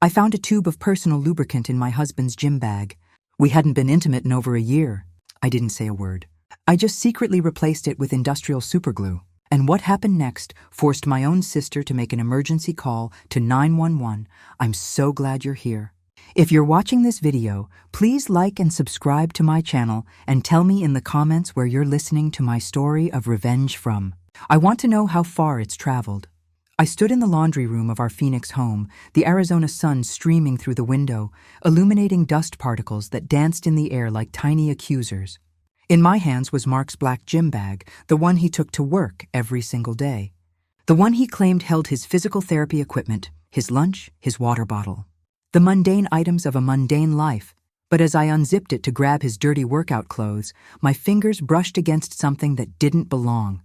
I found a tube of personal lubricant in my husband's gym bag. We hadn't been intimate in over a year. I didn't say a word. I just secretly replaced it with industrial superglue. And what happened next forced my own sister to make an emergency call to 911. I'm so glad you're here. If you're watching this video, please like and subscribe to my channel and tell me in the comments where you're listening to my story of revenge from. I want to know how far it's traveled. I stood in the laundry room of our Phoenix home, the Arizona sun streaming through the window, illuminating dust particles that danced in the air like tiny accusers. In my hands was Mark's black gym bag, the one he took to work every single day. The one he claimed held his physical therapy equipment, his lunch, his water bottle. The mundane items of a mundane life. But as I unzipped it to grab his dirty workout clothes, my fingers brushed against something that didn't belong.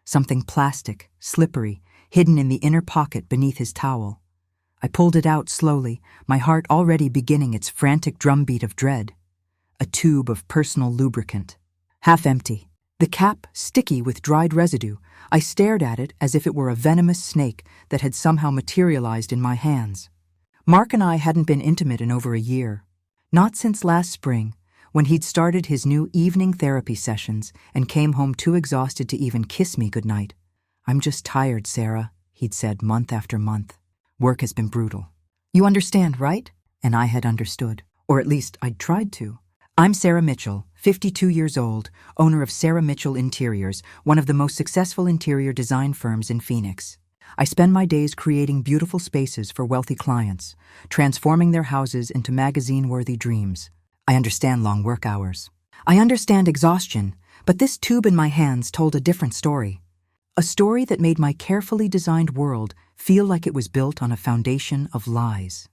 Something plastic, slippery, hidden in the inner pocket beneath his towel. I pulled it out slowly, my heart already beginning its frantic drumbeat of dread. A tube of personal lubricant. Half empty. The cap sticky with dried residue. I stared at it as if it were a venomous snake that had somehow materialized in my hands. Mark and I hadn't been intimate in over a year. Not since last spring, when he'd started his new evening therapy sessions and came home too exhausted to even kiss me goodnight. "I'm just tired, Sarah," he'd said month after month. "Work has been brutal. You understand, right?" And I had understood. Or at least I'd tried to. I'm Sarah Mitchell, 52 years old, owner of Sarah Mitchell Interiors, one of the most successful interior design firms in Phoenix. I spend my days creating beautiful spaces for wealthy clients, transforming their houses into magazine-worthy dreams. I understand long work hours. I understand exhaustion, but this tube in my hands told a different story. A story that made my carefully designed world feel like it was built on a foundation of lies.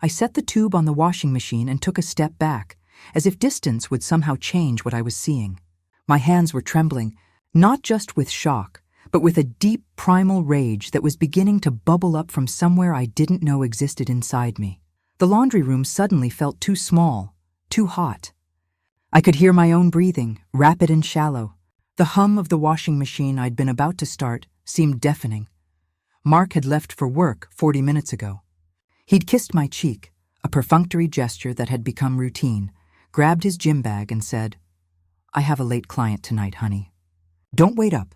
I set the tube on the washing machine and took a step back, as if distance would somehow change what I was seeing. My hands were trembling, not just with shock, but with a deep primal rage that was beginning to bubble up from somewhere I didn't know existed inside me. The laundry room suddenly felt too small, too hot. I could hear my own breathing, rapid and shallow. The hum of the washing machine I'd been about to start seemed deafening. Mark had left for work 40 minutes ago. He'd kissed my cheek, a perfunctory gesture that had become routine, grabbed his gym bag and said, "I have a late client tonight, honey. Don't wait up."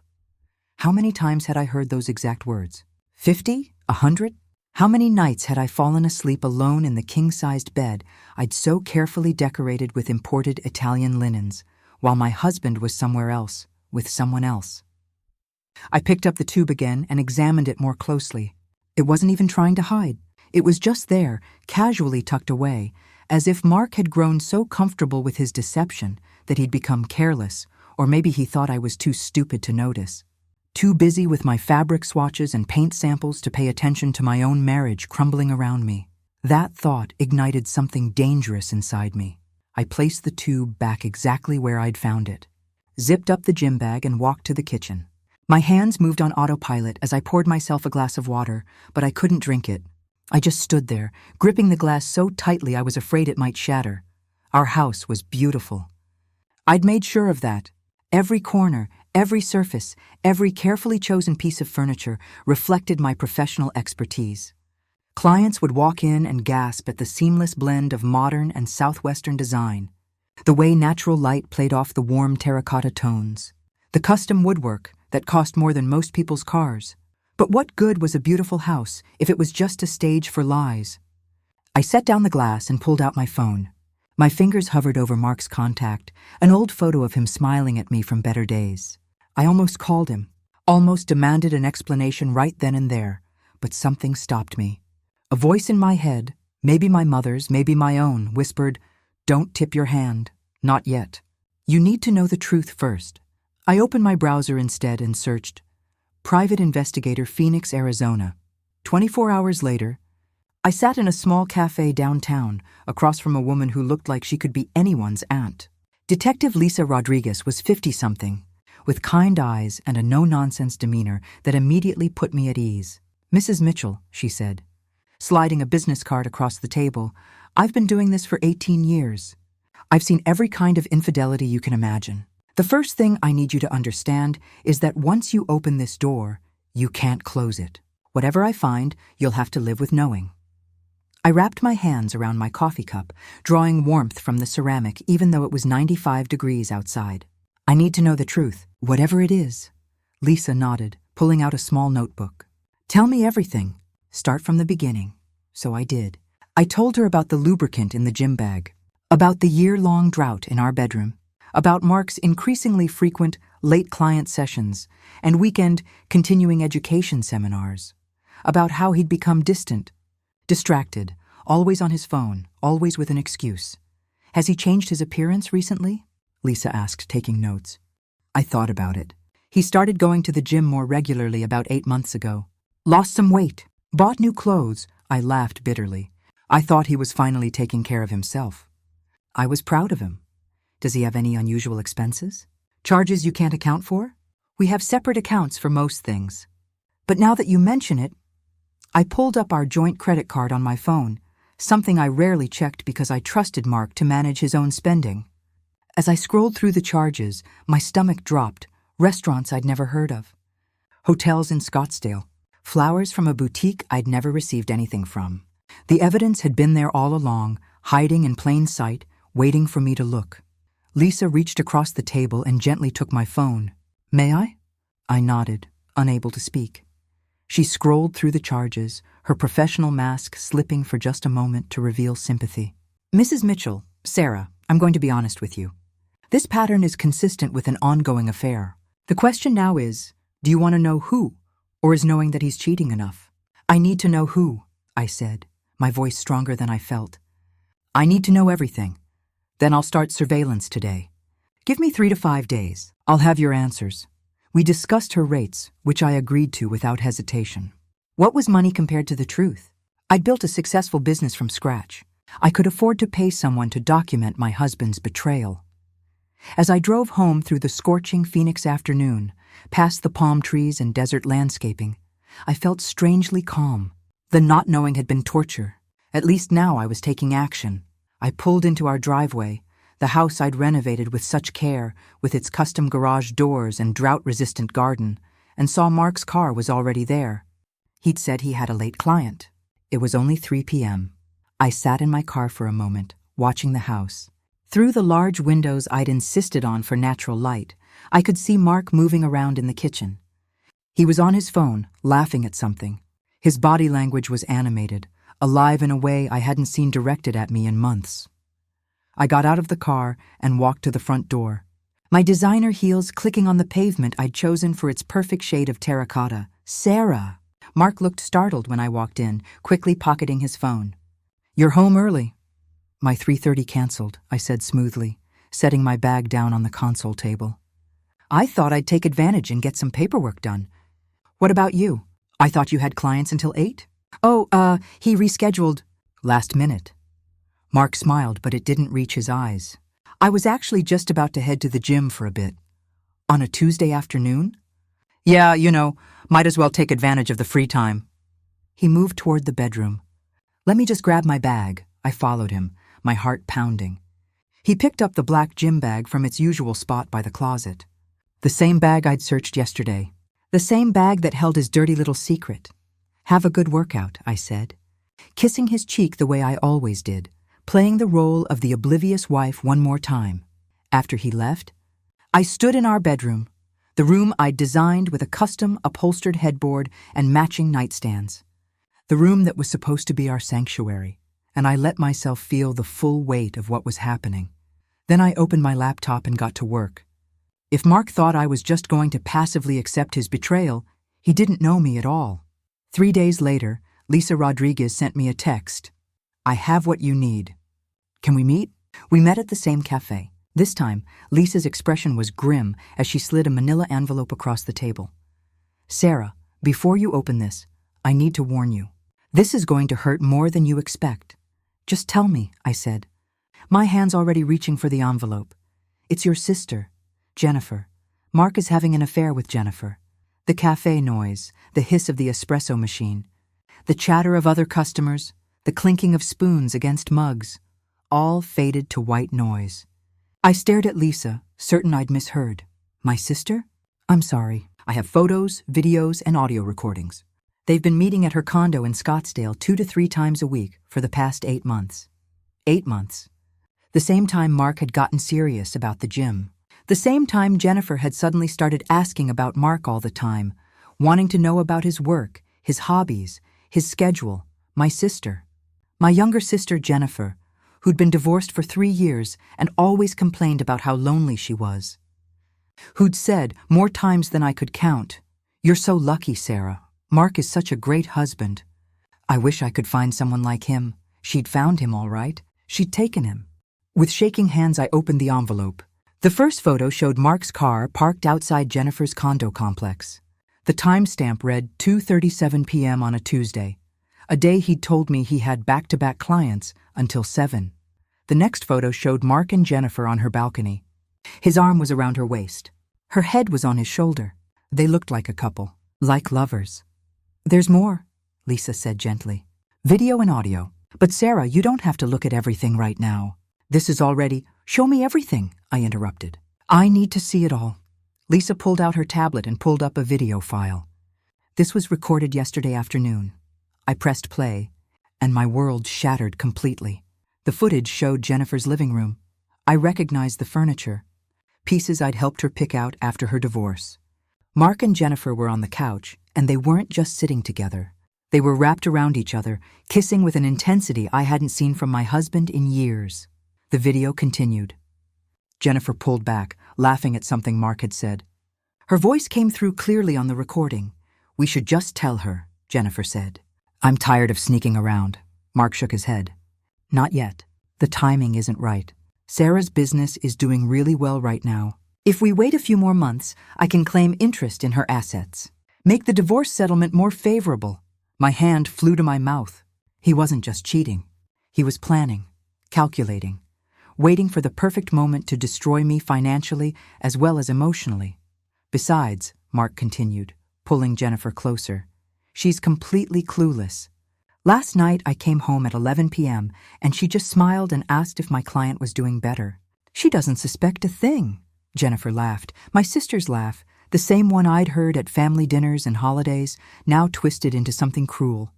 How many times had I heard those exact words? 50? 100? How many nights had I fallen asleep alone in the king-sized bed I'd so carefully decorated with imported Italian linens, while my husband was somewhere else, with someone else? I picked up the tube again and examined it more closely. It wasn't even trying to hide. It was just there, casually tucked away, as if Mark had grown so comfortable with his deception that he'd become careless, or maybe he thought I was too stupid to notice. Too busy with my fabric swatches and paint samples to pay attention to my own marriage crumbling around me. That thought ignited something dangerous inside me. I placed the tube back exactly where I'd found it, zipped up the gym bag and walked to the kitchen. My hands moved on autopilot as I poured myself a glass of water, but I couldn't drink it. I just stood there, gripping the glass so tightly I was afraid it might shatter. Our house was beautiful. I'd made sure of that. Every corner, every surface, every carefully chosen piece of furniture reflected my professional expertise. Clients would walk in and gasp at the seamless blend of modern and southwestern design, the way natural light played off the warm terracotta tones, the custom woodwork that cost more than most people's cars. But what good was a beautiful house if it was just a stage for lies? I set down the glass and pulled out my phone. My fingers hovered over Mark's contact, an old photo of him smiling at me from better days. I almost called him, almost demanded an explanation right then and there, but something stopped me. A voice in my head, maybe my mother's, maybe my own, whispered, "Don't tip your hand. Not yet. You need to know the truth first." I opened my browser instead and searched, "Private Investigator, Phoenix, Arizona." 24 hours later, I sat in a small cafe downtown, across from a woman who looked like she could be anyone's aunt. Detective Lisa Rodriguez was 50-something, with kind eyes and a no-nonsense demeanor that immediately put me at ease. "Mrs. Mitchell," she said, sliding a business card across the table, "I've been doing this for 18 years. I've seen every kind of infidelity you can imagine. The first thing I need you to understand is that once you open this door, you can't close it. Whatever I find, you'll have to live with knowing." I wrapped my hands around my coffee cup, drawing warmth from the ceramic even though it was 95 degrees outside. I need to know the truth, whatever it is. Lisa nodded, pulling out a small notebook. Tell me everything. Start from the beginning. So I did. I told her about the lubricant in the gym bag, about the year-long drought in our bedroom, about Mark's increasingly frequent late client sessions and weekend continuing education seminars, about how he'd become distant, distracted, always on his phone, always with an excuse. Has he changed his appearance recently? Lisa asked, taking notes. I thought about it. He started going to the gym more regularly about 8 months ago. Lost some weight. Bought new clothes. I laughed bitterly. I thought he was finally taking care of himself. I was proud of him. Does he have any unusual expenses? Charges you can't account for? We have separate accounts for most things. But now that you mention it, I pulled up our joint credit card on my phone, something I rarely checked because I trusted Mark to manage his own spending. As I scrolled through the charges, my stomach dropped. Restaurants I'd never heard of. Hotels in Scottsdale. Flowers from a boutique I'd never received anything from. The evidence had been there all along, hiding in plain sight, waiting for me to look. Lisa reached across the table and gently took my phone. May I? I nodded, unable to speak. She scrolled through the charges, her professional mask slipping for just a moment to reveal sympathy. Mrs. Mitchell, Sarah, I'm going to be honest with you. This pattern is consistent with an ongoing affair. The question now is, do you want to know who, or is knowing that he's cheating enough? I need to know who, I said, my voice stronger than I felt. I need to know everything. Then I'll start surveillance today. Give me 3 to 5 days. I'll have your answers. We discussed her rates, which I agreed to without hesitation. What was money compared to the truth? I'd built a successful business from scratch. I could afford to pay someone to document my husband's betrayal. As I drove home through the scorching Phoenix afternoon, past the palm trees and desert landscaping, I felt strangely calm. The not knowing had been torture. At least now I was taking action. I pulled into our driveway, the house I'd renovated with such care, with its custom garage doors and drought-resistant garden, and saw Mark's car was already there. He'd said he had a late client. It was only 3 p.m. I sat in my car for a moment, watching the house. Through the large windows I'd insisted on for natural light, I could see Mark moving around in the kitchen. He was on his phone, laughing at something. His body language was animated, alive in a way I hadn't seen directed at me in months. I got out of the car and walked to the front door, my designer heels clicking on the pavement I'd chosen for its perfect shade of terracotta. Sarah! Mark looked startled when I walked in, quickly pocketing his phone. You're home early. My 3:30 canceled, I said smoothly, setting my bag down on the console table. I thought I'd take advantage and get some paperwork done. What about you? I thought you had clients until 8? Oh, he rescheduled. Last minute. Mark smiled, but it didn't reach his eyes. I was actually just about to head to the gym for a bit. On a Tuesday afternoon? Yeah, might as well take advantage of the free time. He moved toward the bedroom. Let me just grab my bag. I followed him, my heart pounding. He picked up the black gym bag from its usual spot by the closet. The same bag I'd searched yesterday. The same bag that held his dirty little secret. Have a good workout, I said, kissing his cheek the way I always did, playing the role of the oblivious wife one more time. After he left, I stood in our bedroom, the room I'd designed with a custom upholstered headboard and matching nightstands. The room that was supposed to be our sanctuary, and I let myself feel the full weight of what was happening. Then I opened my laptop and got to work. If Mark thought I was just going to passively accept his betrayal, he didn't know me at all. 3 days later, Lisa Rodriguez sent me a text. I have what you need. Can we meet? We met at the same cafe. This time, Lisa's expression was grim as she slid a manila envelope across the table. Sarah, before you open this, I need to warn you. This is going to hurt more than you expect. Just tell me, I said, my hands already reaching for the envelope. It's your sister, Jennifer. Mark is having an affair with Jennifer. The cafe noise, the hiss of the espresso machine, the chatter of other customers, the clinking of spoons against mugs, all faded to white noise. I stared at Lisa, certain I'd misheard. My sister? I'm sorry. I have photos, videos, and audio recordings. They've been meeting at her condo in Scottsdale 2 to 3 times a week for the past 8 months. 8 months. The same time Mark had gotten serious about the gym. The same time Jennifer had suddenly started asking about Mark all the time, wanting to know about his work, his hobbies, his schedule, my sister. My younger sister Jennifer, who'd been divorced for 3 years and always complained about how lonely she was. Who'd said, more times than I could count, "You're so lucky, Sarah. Mark is such a great husband. I wish I could find someone like him." She'd found him all right. She'd taken him. With shaking hands, I opened the envelope. The first photo showed Mark's car parked outside Jennifer's condo complex. The timestamp read 2:37 p.m. on a Tuesday, a day he'd told me he had back-to-back clients until 7. The next photo showed Mark and Jennifer on her balcony. His arm was around her waist. Her head was on his shoulder. They looked like a couple, like lovers. "There's more," Lisa said gently. "Video and audio. But Sarah, you don't have to look at everything right now. This is already—" "Show me everything," I interrupted. "I need to see it all." Lisa pulled out her tablet and pulled up a video file. This was recorded yesterday afternoon. I pressed play, and my world shattered completely. The footage showed Jennifer's living room. I recognized the furniture, pieces I'd helped her pick out after her divorce. Mark and Jennifer were on the couch, and they weren't just sitting together. They were wrapped around each other, kissing with an intensity I hadn't seen from my husband in years. The video continued. Jennifer pulled back, laughing at something Mark had said. Her voice came through clearly on the recording. "We should just tell her," Jennifer said. "I'm tired of sneaking around." Mark shook his head. "Not yet. The timing isn't right. Sarah's business is doing really well right now. If we wait a few more months, I can claim interest in her assets. Make the divorce settlement more favorable." My hand flew to my mouth. He wasn't just cheating. He was planning, calculating, waiting for the perfect moment to destroy me financially as well as emotionally. "Besides," Mark continued, pulling Jennifer closer, "she's completely clueless. Last night I came home at 11 p.m. and she just smiled and asked if my client was doing better. She doesn't suspect a thing." Jennifer laughed, my sister's laugh, the same one I'd heard at family dinners and holidays, now twisted into something cruel.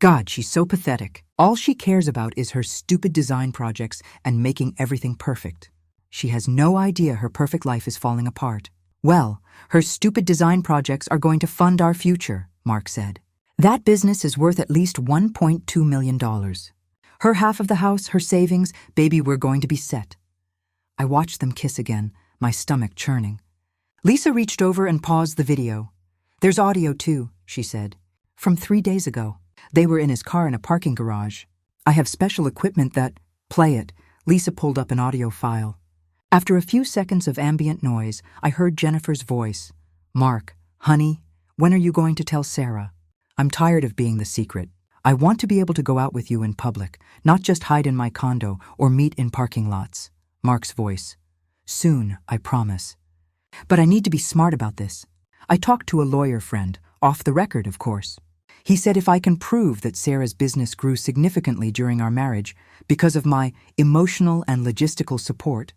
"God, she's so pathetic. All she cares about is her stupid design projects and making everything perfect. She has no idea her perfect life is falling apart." "Well, her stupid design projects are going to fund our future," Mark said. "That business is worth at least $1.2 million. Her half of the house, her savings, baby, we're going to be set." I watched them kiss again, my stomach churning. Lisa reached over and paused the video. "There's audio too," she said. "From 3 days ago. They were in his car in a parking garage. I have special equipment that—" "Play it." Lisa pulled up an audio file. After a few seconds of ambient noise, I heard Jennifer's voice. "Mark, honey, when are you going to tell Sarah? I'm tired of being the secret. I want to be able to go out with you in public, not just hide in my condo or meet in parking lots." Mark's voice. "Soon, I promise. But I need to be smart about this. I talked to a lawyer friend, off the record, of course. He said if I can prove that Sarah's business grew significantly during our marriage because of my emotional and logistical support,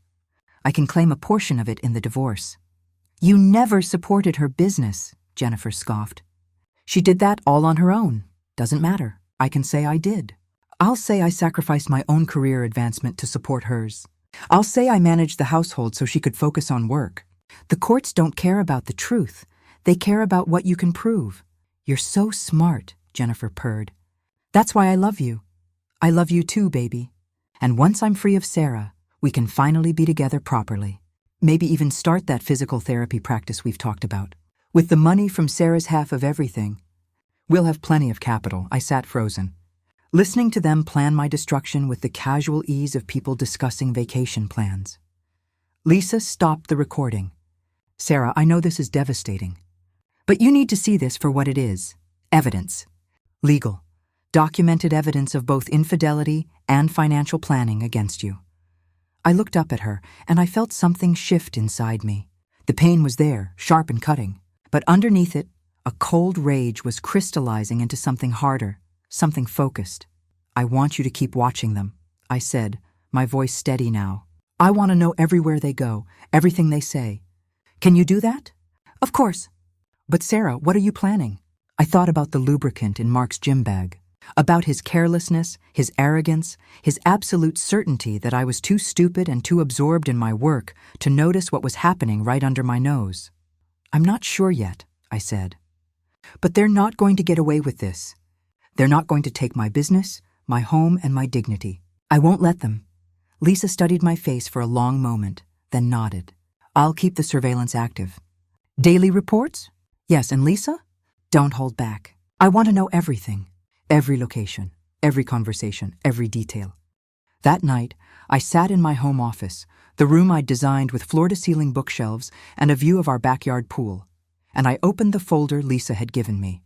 I can claim a portion of it in the divorce." "You never supported her business," Jennifer scoffed. "She did that all on her own. Doesn't matter. I can say I did. I'll say I sacrificed my own career advancement to support hers. I'll say I managed the household so she could focus on work. The courts don't care about the truth. They care about what you can prove." "You're so smart," Jennifer purred. "That's why I love you. I love you too, baby. And once I'm free of Sarah, we can finally be together properly. Maybe even start that physical therapy practice we've talked about. With the money from Sarah's half of everything, we'll have plenty of capital." I sat frozen, listening to them plan my destruction with the casual ease of people discussing vacation plans. Lisa stopped the recording. "Sarah, I know this is devastating, but you need to see this for what it is. Evidence. Legal. Documented evidence of both infidelity and financial planning against you." I looked up at her, and I felt something shift inside me. The pain was there, sharp and cutting, but underneath it, a cold rage was crystallizing into something harder, something focused. "I want you to keep watching them," I said, my voice steady now. "I want to know everywhere they go, everything they say. Can you do that?" "Of course." "But Sarah, what are you planning?" I thought about the lubricant in Mark's gym bag, about his carelessness, his arrogance, his absolute certainty that I was too stupid and too absorbed in my work to notice what was happening right under my nose. "I'm not sure yet," I said. "But they're not going to get away with this. They're not going to take my business, my home, and my dignity. I won't let them." Lisa studied my face for a long moment, then nodded. "I'll keep the surveillance active." "Daily reports?" "Yes, and Lisa? Don't hold back. I want to know everything. Every location, every conversation, every detail." That night, I sat in my home office, the room I'd designed with floor-to-ceiling bookshelves and a view of our backyard pool, and I opened the folder Lisa had given me.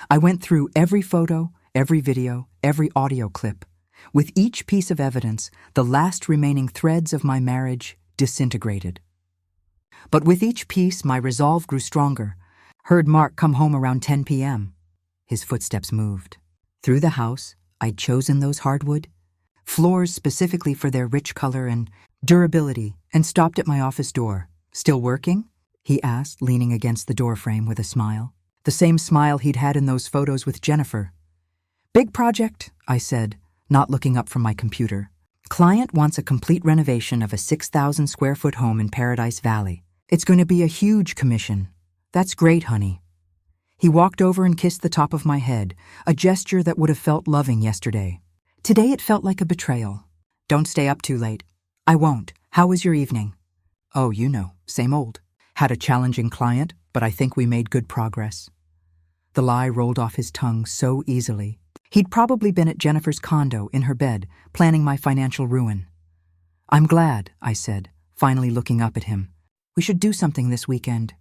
I went through every photo, every video, every audio clip. With each piece of evidence, the last remaining threads of my marriage disintegrated. But with each piece, my resolve grew stronger. Heard Mark come home around 10 p.m. His footsteps moved. Through the house, I'd chosen those hardwood floors specifically for their rich color and durability, and stopped at my office door. "Still working?" he asked, leaning against the doorframe with a smile. The same smile he'd had in those photos with Jennifer. "Big project," I said, not looking up from my computer. "Client wants a complete renovation of a 6,000 square foot home in Paradise Valley. It's going to be a huge commission." "That's great, honey." He walked over and kissed the top of my head, a gesture that would have felt loving yesterday. Today it felt like a betrayal. "Don't stay up too late." "I won't. How was your evening?" "Oh, you know, same old. Had a challenging client, but I think we made good progress." The lie rolled off his tongue so easily. He'd probably been at Jennifer's condo, in her bed, planning my financial ruin. "I'm glad," I said, finally looking up at him. "We should do something this weekend.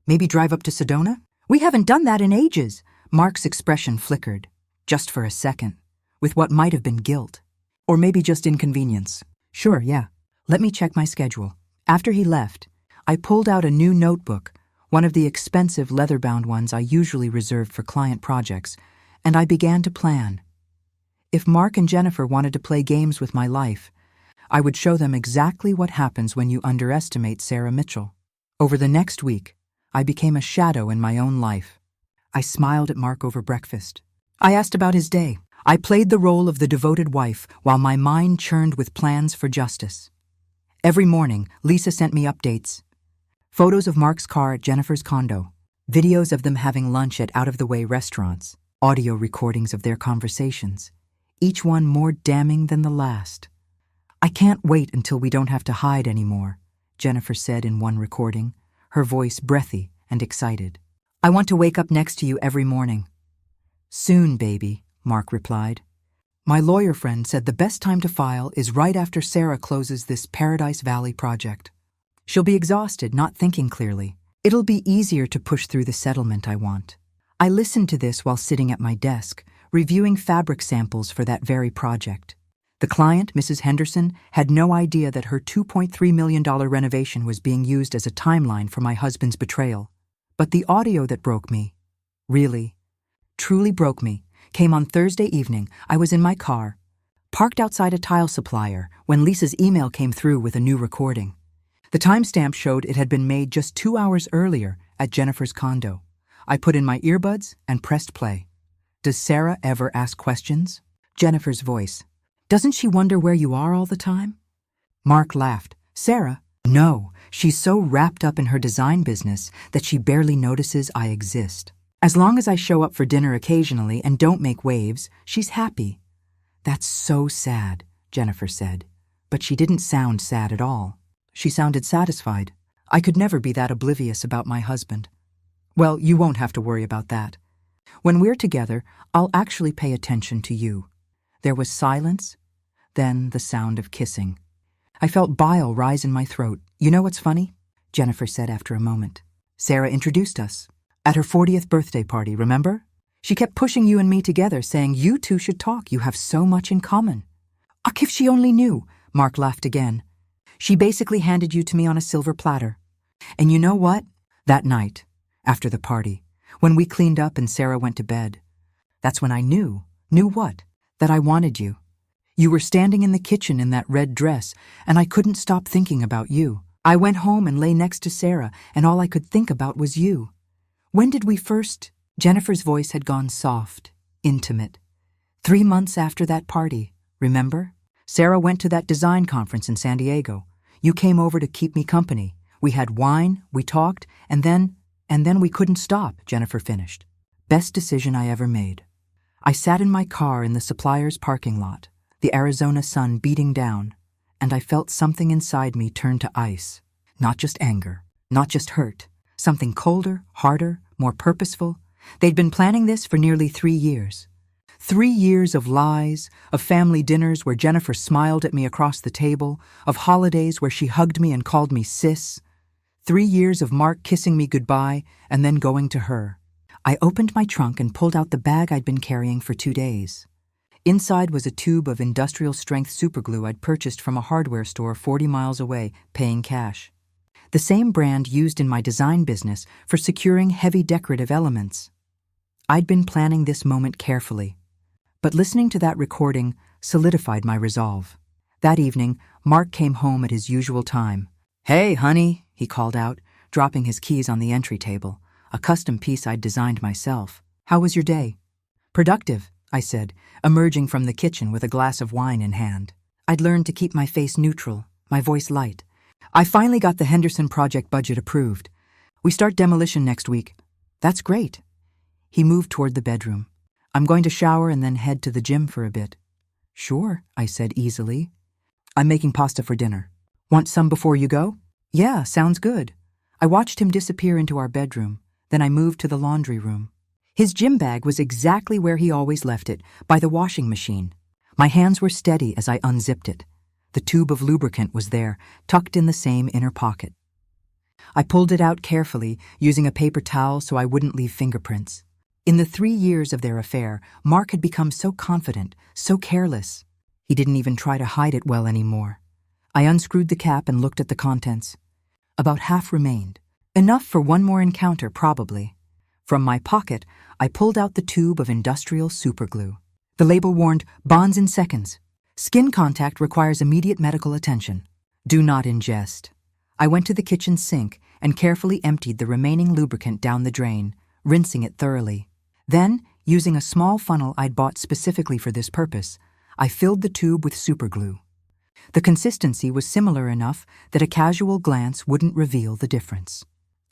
Maybe drive up to Sedona? We haven't done that in ages." Mark's expression flickered, just for a second, with what might have been guilt. "Or maybe just inconvenience." "Sure, yeah. Let me check my schedule." After he left, I pulled out a new notebook, one of the expensive leather-bound ones I usually reserved for client projects, and I began to plan. If Mark and Jennifer wanted to play games with my life, I would show them exactly what happens when you underestimate Sarah Mitchell. Over the next week, I became a shadow in my own life. I smiled at Mark over breakfast. I asked about his day. I played the role of the devoted wife while my mind churned with plans for justice. Every morning, Lisa sent me updates. Photos of Mark's car at Jennifer's condo, videos of them having lunch at out-of-the-way restaurants, audio recordings of their conversations, each one more damning than the last. "I can't wait until we don't have to hide anymore," Jennifer said in one recording, her voice breathy and excited. "I want to wake up next to you every morning." "Soon, baby," Mark replied. "My lawyer friend said the best time to file is right after Sarah closes this Paradise Valley project. She'll be exhausted, not thinking clearly. It'll be easier to push through the settlement I want." I listened to this while sitting at my desk, reviewing fabric samples for that very project. The client, Mrs. Henderson, had no idea that her $2.3 million renovation was being used as a timeline for my husband's betrayal. But the audio that broke me, really, truly broke me, came on Thursday evening. I was in my car, parked outside a tile supplier, when Lisa's email came through with a new recording. The timestamp showed it had been made just 2 hours earlier at Jennifer's condo. I put in my earbuds and pressed play. "Does Sarah ever ask questions?" Jennifer's voice. "Doesn't she wonder where you are all the time?" Mark laughed. "Sarah? No, she's so wrapped up in her design business that she barely notices I exist. As long as I show up for dinner occasionally and don't make waves, she's happy." "That's so sad," Jennifer said. But she didn't sound sad at all. She sounded satisfied. I could never be that oblivious about my husband. "Well, you won't have to worry about that. When we're together, I'll actually pay attention to you." There was silence, then the sound of kissing. I felt bile rise in my throat. "You know what's funny?" Jennifer said after a moment. "Sarah introduced us. At her 40th birthday party, remember? She kept pushing you and me together, saying you two should talk. You have so much in common." "Ach, if she only knew," Mark laughed again. "She basically handed you to me on a silver platter. And you know what? That night, after the party, when we cleaned up and Sarah went to bed, that's when I knew. Knew what? That I wanted you. You were standing in the kitchen in that red dress, and I couldn't stop thinking about you. I went home and lay next to Sarah, and all I could think about was you. When did we first Jennifer's voice had gone soft, intimate. 3 months after that party, remember? Sarah went to that design conference in San Diego. You came over to keep me company. We had wine, we talked, and then we couldn't stop, Jennifer finished. Best decision I ever made. I sat in my car in the supplier's parking lot, the Arizona sun beating down, and I felt something inside me turn to ice. Not just anger, not just hurt, something colder, harder, more purposeful. They'd been planning this for nearly 3 years. 3 years of lies, of family dinners where Jennifer smiled at me across the table, of holidays where she hugged me and called me sis. 3 years of Mark kissing me goodbye and then going to her. I opened my trunk and pulled out the bag I'd been carrying for 2 days. Inside was a tube of industrial-strength superglue I'd purchased from a hardware store 40 miles away, paying cash. The same brand used in my design business for securing heavy decorative elements. I'd been planning this moment carefully, but listening to that recording solidified my resolve. That evening, Mark came home at his usual time. "Hey, honey," he called out, dropping his keys on the entry table, a custom piece I'd designed myself. "How was your day?" "Productive," I said, emerging from the kitchen with a glass of wine in hand. I'd learned to keep my face neutral, my voice light. "I finally got the Henderson project budget approved. We start demolition next week." "That's great." He moved toward the bedroom. "I'm going to shower and then head to the gym for a bit." "Sure," I said easily. "I'm making pasta for dinner. Want some before you go?" "Yeah, sounds good." I watched him disappear into our bedroom. Then I moved to the laundry room. His gym bag was exactly where he always left it, by the washing machine. My hands were steady as I unzipped it. The tube of lubricant was there, tucked in the same inner pocket. I pulled it out carefully, using a paper towel so I wouldn't leave fingerprints. In the 3 years of their affair, Mark had become so confident, so careless. He didn't even try to hide it well anymore. I unscrewed the cap and looked at the contents. About half remained. Enough for one more encounter, probably. From my pocket, I pulled out the tube of industrial superglue. The label warned, "Bonds in seconds. Skin contact requires immediate medical attention. Do not ingest." I went to the kitchen sink and carefully emptied the remaining lubricant down the drain, rinsing it thoroughly. Then, using a small funnel I'd bought specifically for this purpose, I filled the tube with superglue. The consistency was similar enough that a casual glance wouldn't reveal the difference.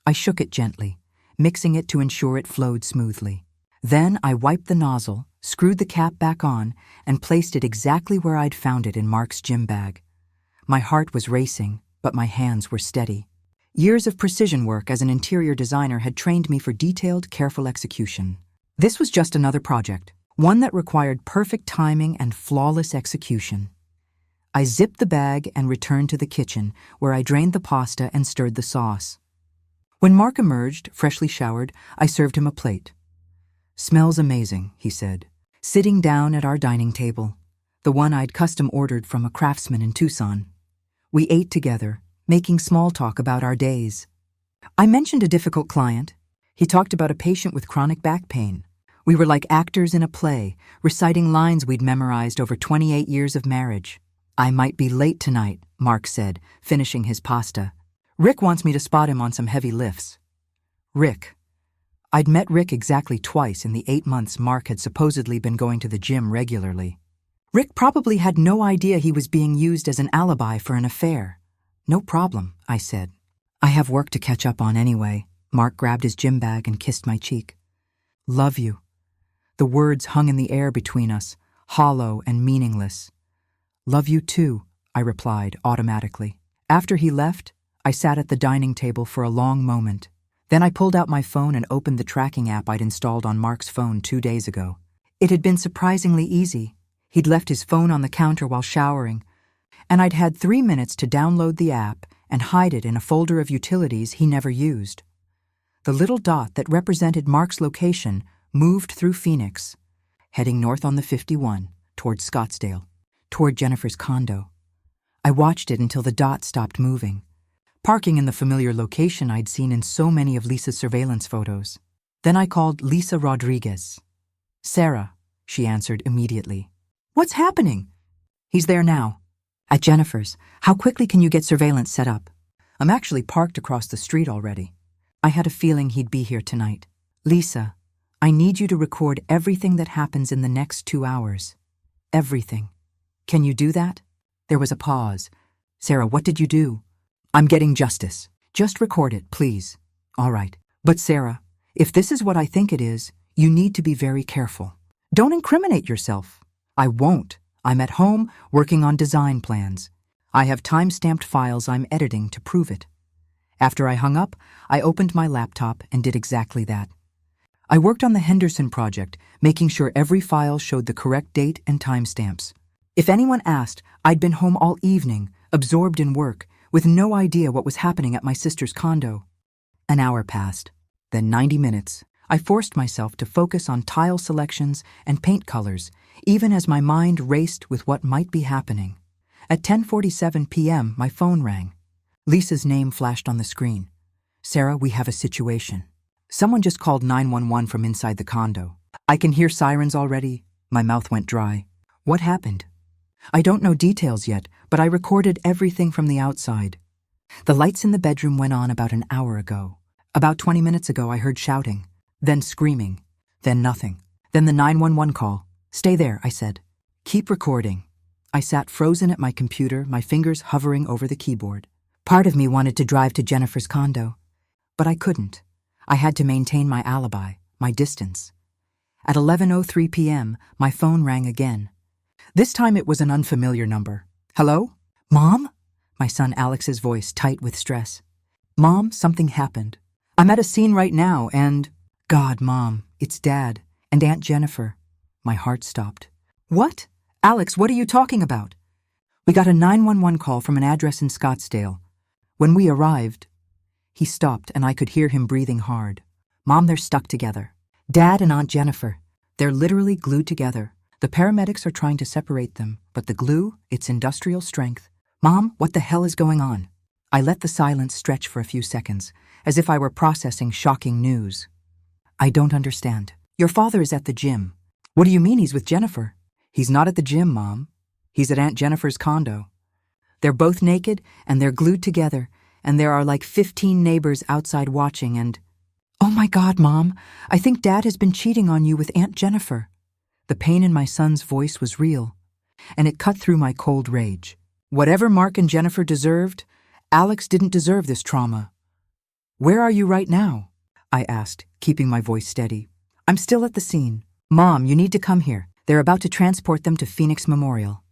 I shook it gently, mixing it to ensure it flowed smoothly. Then I wiped the nozzle, screwed the cap back on, and placed it exactly where I'd found it in Mark's gym bag. My heart was racing, but my hands were steady. Years of precision work as an interior designer had trained me for detailed, careful execution. This was just another project, one that required perfect timing and flawless execution. I zipped the bag and returned to the kitchen, where I drained the pasta and stirred the sauce. When Mark emerged, freshly showered, I served him a plate. "Smells amazing," he said, sitting down at our dining table, the one I'd custom ordered from a craftsman in Tucson. We ate together, making small talk about our days. I mentioned a difficult client. He talked about a patient with chronic back pain. We were like actors in a play, reciting lines we'd memorized over 28 years of marriage. "I might be late tonight," Mark said, finishing his pasta. "Rick wants me to spot him on some heavy lifts." Rick. I'd met Rick exactly twice in the 8 months Mark had supposedly been going to the gym regularly. Rick probably had no idea he was being used as an alibi for an affair. "No problem," I said. "I have work to catch up on anyway." Mark grabbed his gym bag and kissed my cheek. "Love you." The words hung in the air between us, hollow and meaningless. "Love you too," I replied automatically. After he left, I sat at the dining table for a long moment. Then I pulled out my phone and opened the tracking app I'd installed on Mark's phone 2 days ago. It had been surprisingly easy. He'd left his phone on the counter while showering, and I'd had 3 minutes to download the app and hide it in a folder of utilities he never used. The little dot that represented Mark's location moved through Phoenix, heading north on the 51, toward Scottsdale, toward Jennifer's condo. I watched it until the dot stopped moving, parking in the familiar location I'd seen in so many of Lisa's surveillance photos. Then I called Lisa Rodriguez. "Sarah," she answered immediately. "What's happening?" "He's there now. At Jennifer's. How quickly can you get surveillance set up?" "I'm actually parked across the street already. I had a feeling he'd be here tonight." "Lisa, I need you to record everything that happens in the next 2 hours. Everything. Can you do that? There was a pause. Sarah, what did you do? I'm getting justice. Just record it, please. All right. But Sarah, if this is what I think it is, you need to be very careful. Don't incriminate yourself. I won't. I'm at home working on design plans. I have time-stamped files I'm editing to prove it. After I hung up, I opened my laptop and did exactly that. I worked on the Henderson project, making sure every file showed the correct date and timestamps. If anyone asked, I'd been home all evening, absorbed in work, with no idea what was happening at my sister's condo. An hour passed, then 90 minutes. I forced myself to focus on tile selections and paint colors, even as my mind raced with what might be happening. At 10:47 p.m., my phone rang. Lisa's name flashed on the screen. Sarah, we have a situation. Someone just called 911 from inside the condo. I can hear sirens already. My mouth went dry. What happened? I don't know details yet, but I recorded everything from the outside. The lights in the bedroom went on about an hour ago. About 20 minutes ago, I heard shouting, then screaming, then nothing. Then the 911 call. Stay there, I said. Keep recording. I sat frozen at my computer, my fingers hovering over the keyboard. Part of me wanted to drive to Jennifer's condo, but I couldn't. I had to maintain my alibi, my distance. At 11:03 p.m., my phone rang again. This time it was an unfamiliar number. Hello? Mom? My son Alex's voice tight with stress. Mom, something happened. I'm at a scene right now and... God, Mom, it's Dad and Aunt Jennifer. My heart stopped. What? Alex, what are you talking about? We got a 911 call from an address in Scottsdale. When we arrived, he stopped and I could hear him breathing hard. Mom, they're stuck together. Dad and Aunt Jennifer, they're literally glued together. The paramedics are trying to separate them, but the glue, it's industrial strength. Mom, what the hell is going on? I let the silence stretch for a few seconds, as if I were processing shocking news. I don't understand. Your father is at the gym. What do you mean he's with Jennifer? He's not at the gym, Mom. He's at Aunt Jennifer's condo. They're both naked, and they're glued together, and there are like 15 neighbors outside watching and... Oh my God, Mom, I think Dad has been cheating on you with Aunt Jennifer. The pain in my son's voice was real, and it cut through my cold rage. Whatever Mark and Jennifer deserved, Alex didn't deserve this trauma. Where are you right now? I asked, keeping my voice steady. I'm still at the scene. Mom, you need to come here. They're about to transport them to Phoenix Memorial.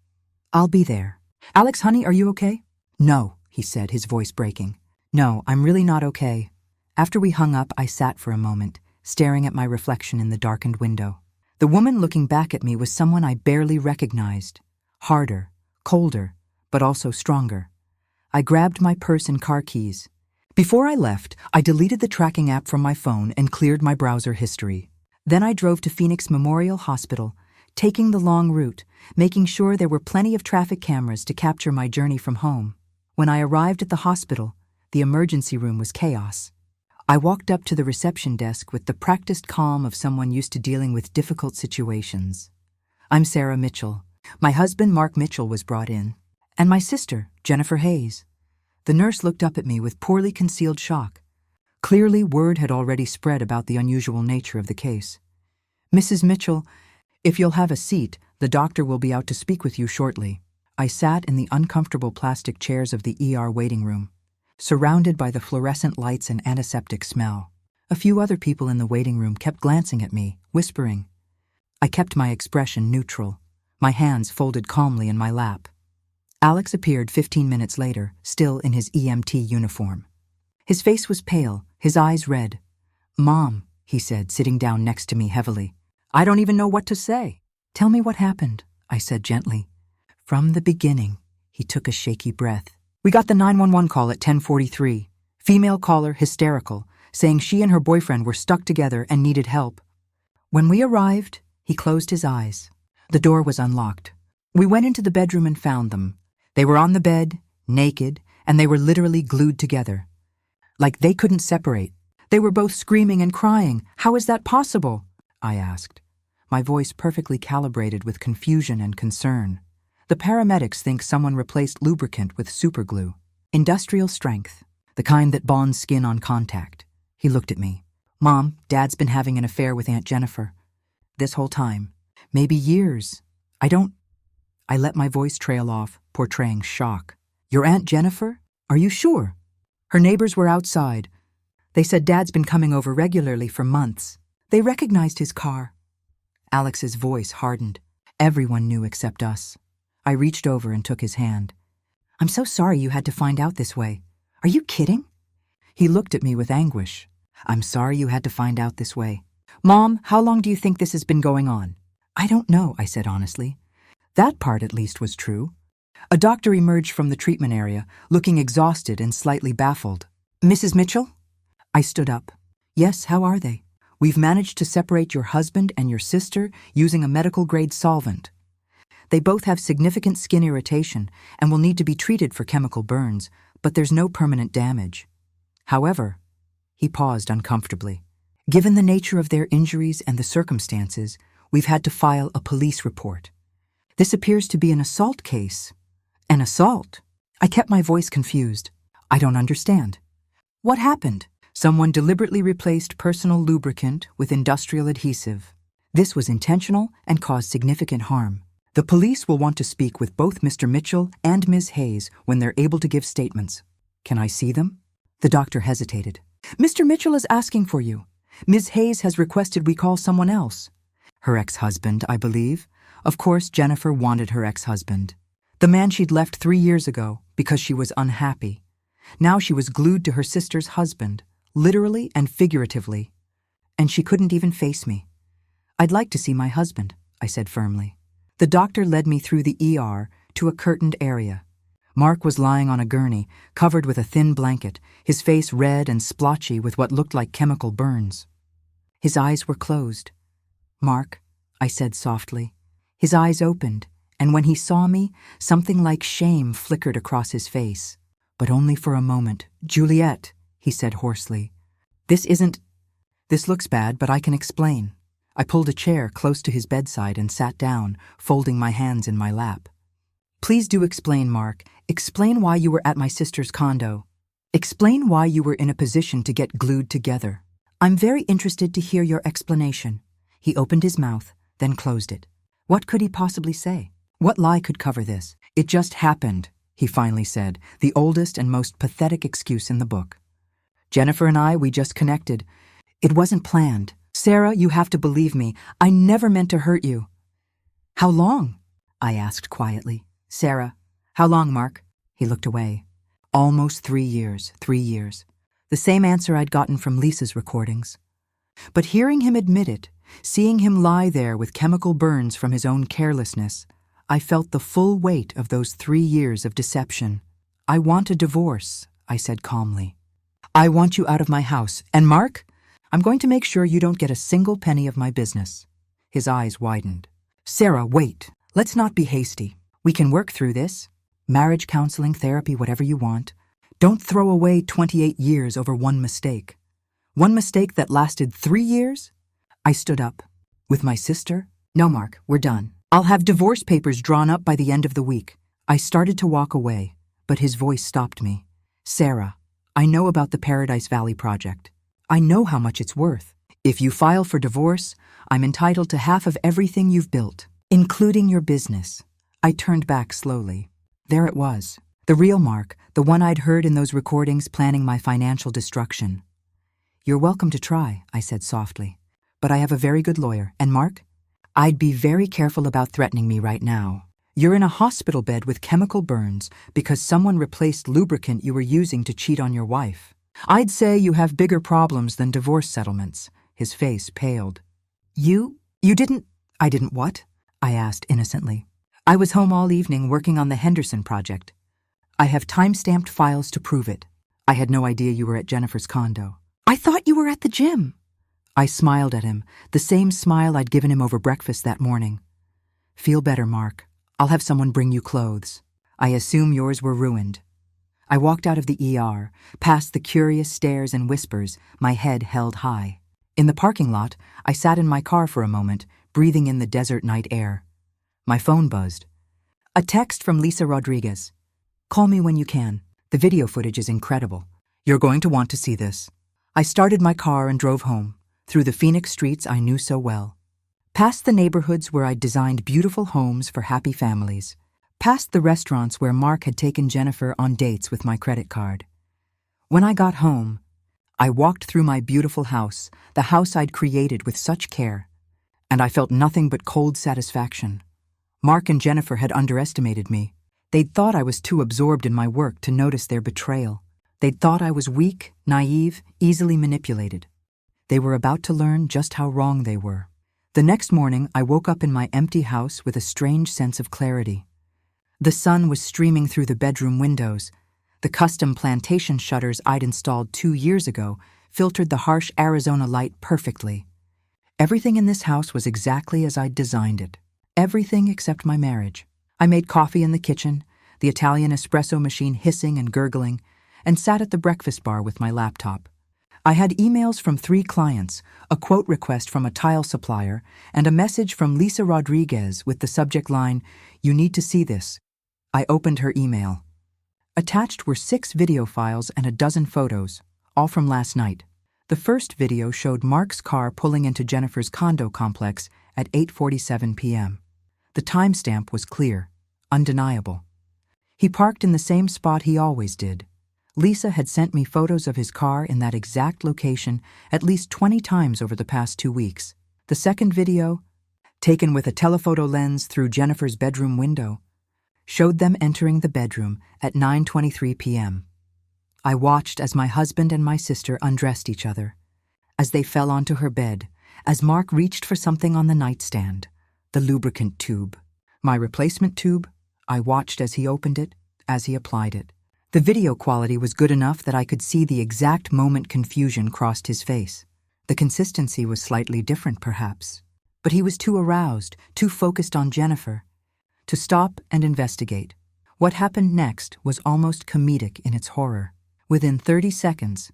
I'll be there. Alex, honey, are you okay? No, he said, his voice breaking. No, I'm really not okay. After we hung up, I sat for a moment, staring at my reflection in the darkened window. The woman looking back at me was someone I barely recognized. Harder, colder, but also stronger. I grabbed my purse and car keys. Before I left, I deleted the tracking app from my phone and cleared my browser history. Then I drove to Phoenix Memorial Hospital, taking the long route, making sure there were plenty of traffic cameras to capture my journey from home. When I arrived at the hospital, the emergency room was chaos. I walked up to the reception desk with the practiced calm of someone used to dealing with difficult situations. I'm Sarah Mitchell. My husband, Mark Mitchell, was brought in, and my sister, Jennifer Hayes. The nurse looked up at me with poorly concealed shock. Clearly, word had already spread about the unusual nature of the case. Mrs. Mitchell, if you'll have a seat, the doctor will be out to speak with you shortly. I sat in the uncomfortable plastic chairs of the ER waiting room, surrounded by the fluorescent lights and antiseptic smell. A few other people in the waiting room kept glancing at me, whispering. I kept my expression neutral, my hands folded calmly in my lap. Alex appeared 15 minutes later, still in his EMT uniform. His face was pale, his eyes red. Mom, he said, sitting down next to me heavily. I don't even know what to say. Tell me what happened, I said gently. From the beginning, he took a shaky breath. We got the 911 call at 10:43. Female caller, hysterical, saying she and her boyfriend were stuck together and needed help. When we arrived, he closed his eyes. The door was unlocked. We went into the bedroom and found them. They were on the bed, naked, and they were literally glued together. Like they couldn't separate. They were both screaming and crying. How is that possible? I asked, my voice perfectly calibrated with confusion and concern. The paramedics think someone replaced lubricant with superglue. Industrial strength, the kind that bonds skin on contact. He looked at me. Mom, Dad's been having an affair with Aunt Jennifer. This whole time. Maybe years. I let my voice trail off, portraying shock. Your Aunt Jennifer? Are you sure? Her neighbors were outside. They said Dad's been coming over regularly for months. They recognized his car. Alex's voice hardened. Everyone knew except us. I reached over and took his hand. I'm so sorry you had to find out this way. Are you kidding? He looked at me with anguish. I'm sorry you had to find out this way. Mom, how long do you think this has been going on? I don't know, I said honestly. That part at least was true. A doctor emerged from the treatment area, looking exhausted and slightly baffled. Mrs. Mitchell? I stood up. Yes, how are they? We've managed to separate your husband and your sister using a medical-grade solvent. They both have significant skin irritation and will need to be treated for chemical burns, but there's no permanent damage. However, he paused uncomfortably. Given the nature of their injuries and the circumstances, we've had to file a police report. This appears to be an assault case. An assault? I kept my voice confused. I don't understand. What happened? Someone deliberately replaced personal lubricant with industrial adhesive. This was intentional and caused significant harm. The police will want to speak with both Mr. Mitchell and Ms. Hayes when they're able to give statements. Can I see them? The doctor hesitated. Mr. Mitchell is asking for you. Ms. Hayes has requested we call someone else. Her ex-husband, I believe. Of course, Jennifer wanted her ex-husband. The man she'd left 3 years ago because she was unhappy. Now she was glued to her sister's husband, literally and figuratively. And she couldn't even face me. I'd like to see my husband, I said firmly. The doctor led me through the ER to a curtained area. Mark was lying on a gurney, covered with a thin blanket, his face red and splotchy with what looked like chemical burns. His eyes were closed. Mark, I said softly. His eyes opened, and when he saw me, something like shame flickered across his face. But only for a moment. Juliet, he said hoarsely. This looks bad, but I can explain. I pulled a chair close to his bedside and sat down, folding my hands in my lap. Please do explain, Mark. Explain why you were at my sister's condo. Explain why you were in a position to get glued together. I'm very interested to hear your explanation. He opened his mouth, then closed it. What could he possibly say? What lie could cover this? It just happened, he finally said, the oldest and most pathetic excuse in the book. Jennifer and I, we just connected. It wasn't planned. Sarah, you have to believe me. I never meant to hurt you. How long? I asked quietly. Sarah, how long, Mark? He looked away. Almost 3 years, 3 years. The same answer I'd gotten from Lisa's recordings. But hearing him admit it, seeing him lie there with chemical burns from his own carelessness, I felt the full weight of those 3 years of deception. I want a divorce, I said calmly. I want you out of my house. And Mark, I'm going to make sure you don't get a single penny of my business. His eyes widened. Sarah, wait. Let's not be hasty. We can work through this. Marriage counseling, therapy, whatever you want. Don't throw away 28 years over one mistake. One mistake that lasted 3 years? I stood up. With my sister? No, Mark, we're done. I'll have divorce papers drawn up by the end of the week. I started to walk away, but his voice stopped me. Sarah, I know about the Paradise Valley project. I know how much it's worth. If you file for divorce, I'm entitled to half of everything you've built, including your business. I turned back slowly. There it was. The real Mark, the one I'd heard in those recordings planning my financial destruction. You're welcome to try, I said softly. But I have a very good lawyer. And Mark? I'd be very careful about threatening me right now. You're in a hospital bed with chemical burns because someone replaced lubricant you were using to cheat on your wife. I'd say you have bigger problems than divorce settlements. His face paled. You didn't... I didn't what? I asked innocently. I was home all evening working on the Henderson project. I have time-stamped files to prove it. I had no idea you were at Jennifer's condo. I thought you were at the gym. I smiled at him, the same smile I'd given him over breakfast that morning. Feel better, Mark. I'll have someone bring you clothes. I assume yours were ruined. I walked out of the ER, past the curious stares and whispers, my head held high. In the parking lot, I sat in my car for a moment, breathing in the desert night air. My phone buzzed. A text from Lisa Rodriguez. Call me when you can. The video footage is incredible. You're going to want to see this. I started my car and drove home, through the Phoenix streets I knew so well. Past the neighborhoods where I'd designed beautiful homes for happy families. Past the restaurants where Mark had taken Jennifer on dates with my credit card. When I got home, I walked through my beautiful house, the house I'd created with such care, and I felt nothing but cold satisfaction. Mark and Jennifer had underestimated me. They'd thought I was too absorbed in my work to notice their betrayal. They'd thought I was weak, naive, easily manipulated. They were about to learn just how wrong they were. The next morning, I woke up in my empty house with a strange sense of clarity. The sun was streaming through the bedroom windows. The custom plantation shutters I'd installed 2 years ago filtered the harsh Arizona light perfectly. Everything in this house was exactly as I'd designed it. Everything except my marriage. I made coffee in the kitchen, the Italian espresso machine hissing and gurgling, and sat at the breakfast bar with my laptop. I had emails from 3 clients, a quote request from a tile supplier, and a message from Lisa Rodriguez with the subject line, "You need to see this." I opened her email. Attached were 6 video files and a dozen photos, all from last night. The first video showed Mark's car pulling into Jennifer's condo complex at 8:47 p.m. The timestamp was clear, undeniable. He parked in the same spot he always did. Lisa had sent me photos of his car in that exact location at least 20 times over the past 2 weeks. The second video, taken with a telephoto lens through Jennifer's bedroom window, showed them entering the bedroom at 9:23 p.m. I watched as my husband and my sister undressed each other, as they fell onto her bed, as Mark reached for something on the nightstand, the lubricant tube. My replacement tube, I watched as he opened it, as he applied it. The video quality was good enough that I could see the exact moment confusion crossed his face. The consistency was slightly different, perhaps, but he was too aroused, too focused on Jennifer, to stop and investigate. What happened next was almost comedic in its horror. Within 30 seconds,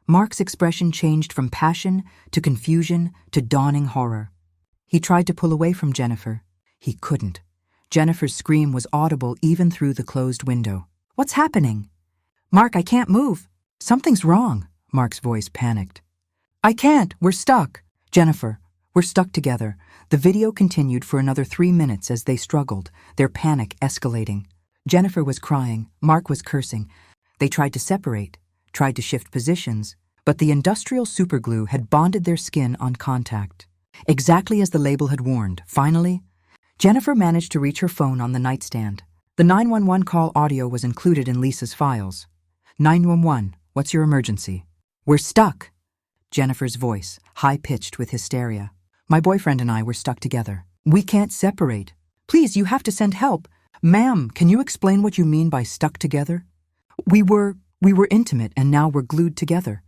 Mark's expression changed from passion to confusion to dawning horror. He tried to pull away from Jennifer. He couldn't. Jennifer's scream was audible even through the closed window. "What's happening?" "Mark, I can't move." "Something's wrong," Mark's voice panicked. "I can't, we're stuck." "Jennifer, we're stuck together." The video continued for another 3 minutes as they struggled, their panic escalating. Jennifer was crying, Mark was cursing. They tried to separate, tried to shift positions, but the industrial superglue had bonded their skin on contact. Exactly as the label had warned, finally, Jennifer managed to reach her phone on the nightstand. The 911 call audio was included in Lisa's files. 911, what's your emergency? "We're stuck." Jennifer's voice, high-pitched with hysteria. "My boyfriend and I were stuck together. We can't separate. Please, you have to send help." "Ma'am, can you explain what you mean by stuck together?" We were intimate and now we're glued together."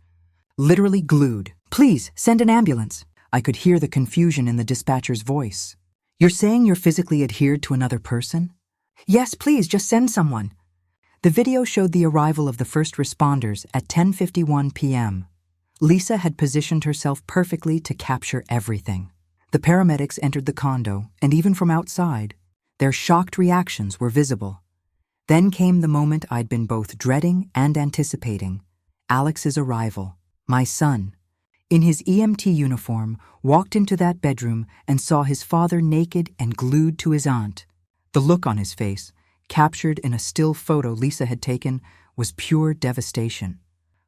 "Literally glued. Please, send an ambulance." I could hear the confusion in the dispatcher's voice. "You're saying you're physically adhered to another person?" "Yes, please, just send someone." The video showed the arrival of the first responders at 10:51 p.m. Lisa had positioned herself perfectly to capture everything. The paramedics entered the condo, and even from outside, their shocked reactions were visible. Then came the moment I'd been both dreading and anticipating. Alex's arrival. My son, in his EMT uniform, walked into that bedroom and saw his father naked and glued to his aunt. The look on his face, captured in a still photo Lisa had taken, was pure devastation.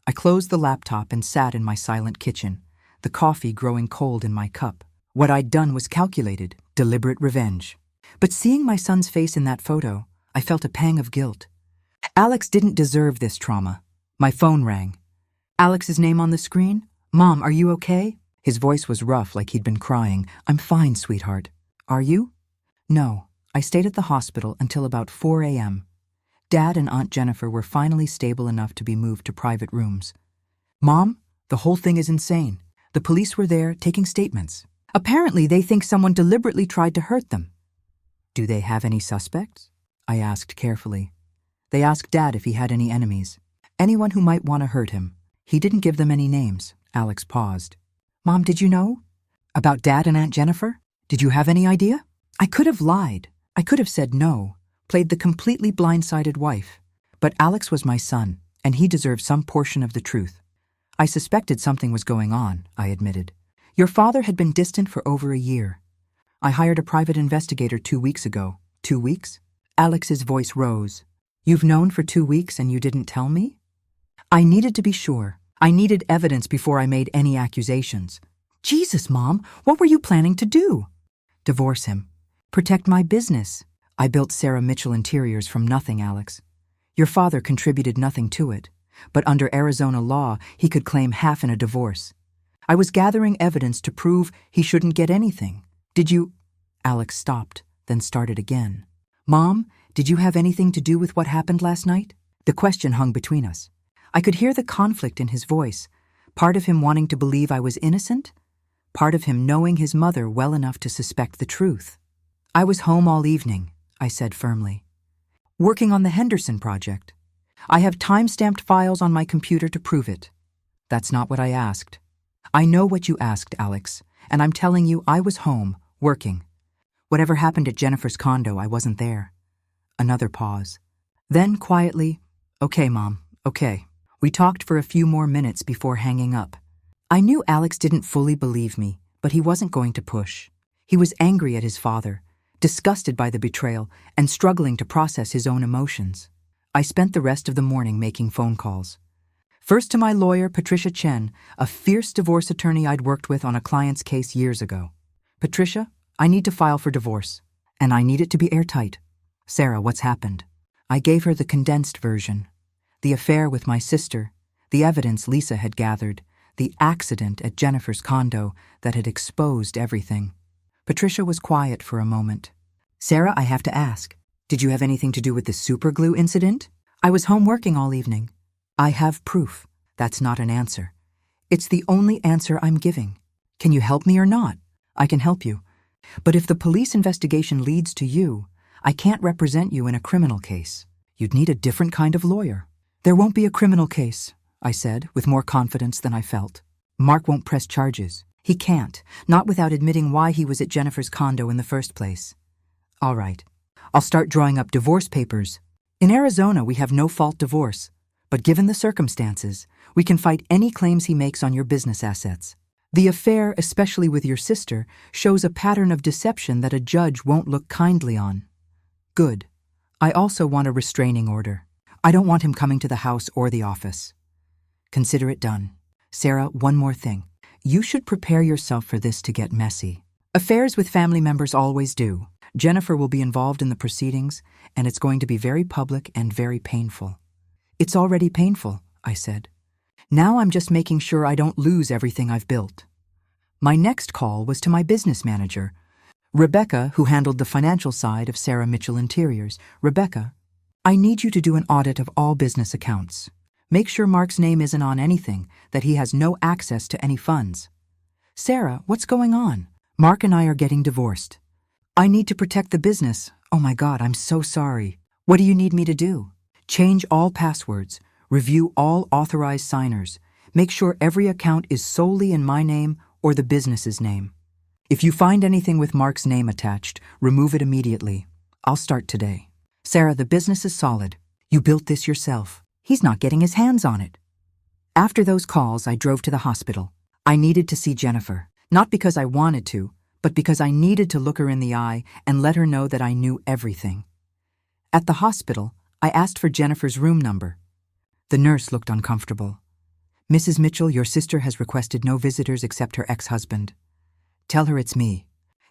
I closed the laptop and sat in my silent kitchen, the coffee growing cold in my cup. What I'd done was calculated, deliberate revenge. But seeing my son's face in that photo, I felt a pang of guilt. Alex didn't deserve this trauma. My phone rang. Alex's name on the screen? "Mom, are you okay?" His voice was rough, like he'd been crying. "I'm fine, sweetheart." "Are you?" "No. I stayed at the hospital until about 4 a.m. Dad and Aunt Jennifer were finally stable enough to be moved to private rooms." "Mom, the whole thing is insane. The police were there taking statements. Apparently they think someone deliberately tried to hurt them." "Do they have any suspects?" I asked carefully. They asked Dad if he had any enemies. "Anyone who might want to hurt him. He didn't give them any names." Alex paused. "Mom, did you know? About Dad and Aunt Jennifer? Did you have any idea?" I could have lied. I could have said no, played the completely blindsided wife. But Alex was my son, and he deserved some portion of the truth. I suspected something was going on, I admitted. Your father had been distant for over a year. I hired a private investigator 2 weeks ago. 2 weeks? Alex's voice rose. You've known for 2 weeks and you didn't tell me? I needed to be sure. I needed evidence before I made any accusations. Jesus, Mom, what were you planning to do? Divorce him. Protect my business. I built Sarah Mitchell Interiors from nothing, Alex. Your father contributed nothing to it, but under Arizona law, he could claim half in a divorce. I was gathering evidence to prove he shouldn't get anything. Did you? Alex stopped, then started again. Mom, did you have anything to do with what happened last night? The question hung between us. I could hear the conflict in his voice, part of him wanting to believe I was innocent, part of him knowing his mother well enough to suspect the truth. I was home all evening, I said firmly. Working on the Henderson project. I have time-stamped files on my computer to prove it. That's not what I asked. I know what you asked, Alex, and I'm telling you I was home, working. Whatever happened at Jennifer's condo, I wasn't there. Another pause. Then quietly, okay, Mom, okay. We talked for a few more minutes before hanging up. I knew Alex didn't fully believe me, but he wasn't going to push. He was angry at his father, disgusted by the betrayal, and struggling to process his own emotions. I spent the rest of the morning making phone calls. First to my lawyer, Patricia Chen, a fierce divorce attorney I'd worked with on a client's case years ago. Patricia, I need to file for divorce, and I need it to be airtight. Sarah, what's happened? I gave her the condensed version. The affair with my sister, the evidence Lisa had gathered, the accident at Jennifer's condo that had exposed everything. Patricia was quiet for a moment. Sarah, I have to ask, did you have anything to do with the superglue incident? I was home working all evening. I have proof. That's not an answer. It's the only answer I'm giving. Can you help me or not? I can help you. But if the police investigation leads to you, I can't represent you in a criminal case. You'd need a different kind of lawyer. There won't be a criminal case, I said, with more confidence than I felt. Mark won't press charges. He can't, not without admitting why he was at Jennifer's condo in the first place. All right. I'll start drawing up divorce papers. In Arizona, we have no-fault divorce. But given the circumstances, we can fight any claims he makes on your business assets. The affair, especially with your sister, shows a pattern of deception that a judge won't look kindly on. Good. I also want a restraining order. I don't want him coming to the house or the office. Consider it done. Sarah, one more thing. You should prepare yourself for this to get messy. Affairs with family members always do. Jennifer will be involved in the proceedings, and it's going to be very public and very painful. It's already painful, I said. Now I'm just making sure I don't lose everything I've built. My next call was to my business manager, Rebecca, who handled the financial side of Sarah Mitchell Interiors. Rebecca, I need you to do an audit of all business accounts. Make sure Mark's name isn't on anything, that he has no access to any funds. Sarah, what's going on? Mark and I are getting divorced. I need to protect the business. Oh my God, I'm so sorry. What do you need me to do? Change all passwords. Review all authorized signers. Make sure every account is solely in my name or the business's name. If you find anything with Mark's name attached, remove it immediately. I'll start today. Sarah, the business is solid. You built this yourself. He's not getting his hands on it. After those calls, I drove to the hospital. I needed to see Jennifer, not because I wanted to, but because I needed to look her in the eye and let her know that I knew everything. At the hospital, I asked for Jennifer's room number. The nurse looked uncomfortable. Mrs. Mitchell, your sister has requested no visitors except her ex-husband. Tell her it's me.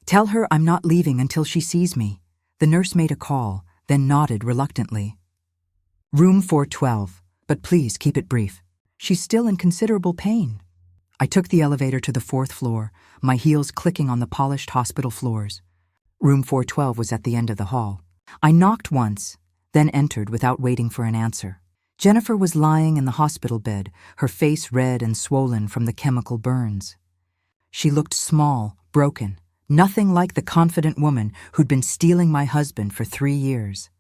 Tell her I'm not leaving until she sees me. The nurse made a call, then nodded reluctantly. Room 412, but please keep it brief. She's still in considerable pain. I took the elevator to the 4th floor, my heels clicking on the polished hospital floors. Room 412 was at the end of the hall. I knocked once, then entered without waiting for an answer. Jennifer was lying in the hospital bed, her face red and swollen from the chemical burns. She looked small, broken, nothing like the confident woman who'd been stealing my husband for 3 years.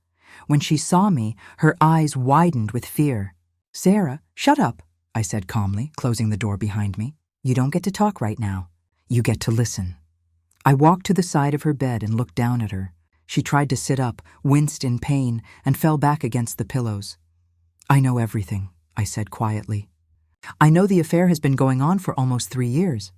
When she saw me, her eyes widened with fear. Sarah, shut up, I said calmly, closing the door behind me. You don't get to talk right now. You get to listen. I walked to the side of her bed and looked down at her. She tried to sit up, winced in pain, and fell back against the pillows. I know everything, I said quietly. I know the affair has been going on for almost 3 years.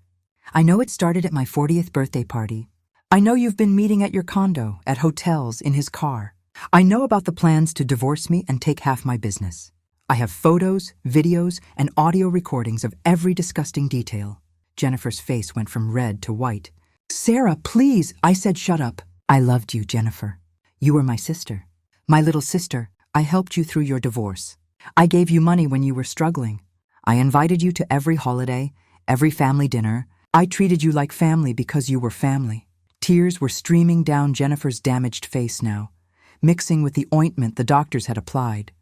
I know it started at my 40th birthday party. I know you've been meeting at your condo, at hotels, in his car. I know about the plans to divorce me and take half my business. I have photos, videos, and audio recordings of every disgusting detail. Jennifer's face went from red to white. Sarah, please, I said shut up. I loved you, Jennifer. You were my sister. My little sister. I helped you through your divorce. I gave you money when you were struggling. I invited you to every holiday, every family dinner. I treated you like family because you were family. Tears were streaming down Jennifer's damaged face now, mixing with the ointment the doctors had applied.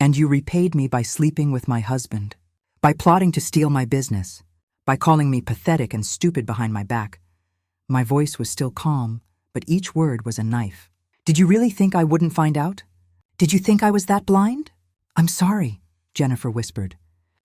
And you repaid me by sleeping with my husband, by plotting to steal my business, by calling me pathetic and stupid behind my back. My voice was still calm, but each word was a knife. Did you really think I wouldn't find out? Did you think I was that blind? I'm sorry, Jennifer whispered.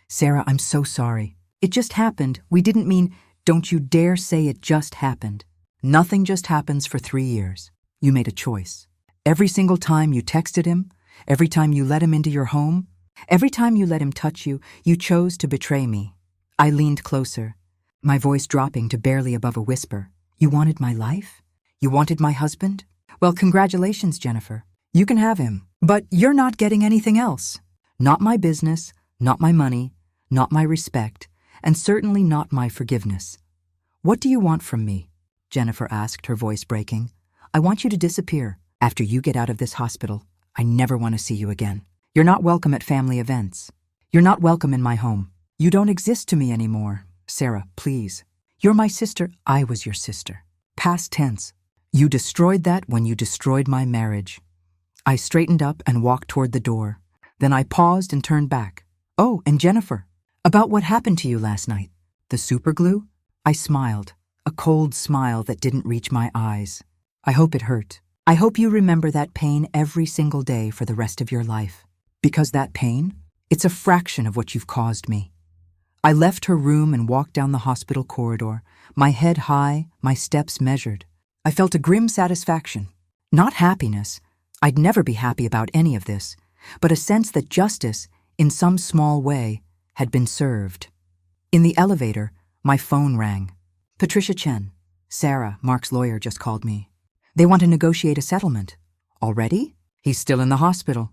Sarah, I'm so sorry. It just happened. We didn't mean, don't you dare say it just happened. Nothing just happens for 3 years. You made a choice. Every single time you texted him, every time you let him into your home, every time you let him touch you, you chose to betray me. I leaned closer, my voice dropping to barely above a whisper. You wanted my life? You wanted my husband? Well, congratulations, Jennifer. You can have him, but you're not getting anything else. Not my business, not my money, not my respect, and certainly not my forgiveness. What do you want from me? Jennifer asked, her voice breaking. I want you to disappear. After you get out of this hospital, I never want to see you again. You're not welcome at family events. You're not welcome in my home. You don't exist to me anymore. Sarah, please. You're my sister. I was your sister. Past tense. You destroyed that when you destroyed my marriage. I straightened up and walked toward the door. Then I paused and turned back. Oh, and Jennifer, about what happened to you last night. The superglue? I smiled. A cold smile that didn't reach my eyes. I hope it hurt. I hope you remember that pain every single day for the rest of your life. Because that pain, it's a fraction of what you've caused me. I left her room and walked down the hospital corridor, my head high, my steps measured. I felt a grim satisfaction. Not happiness. I'd never be happy about any of this, but a sense that justice, in some small way, had been served. In the elevator, my phone rang. Patricia Chen, Sarah, Mark's lawyer, just called me. They want to negotiate a settlement. Already? He's still in the hospital.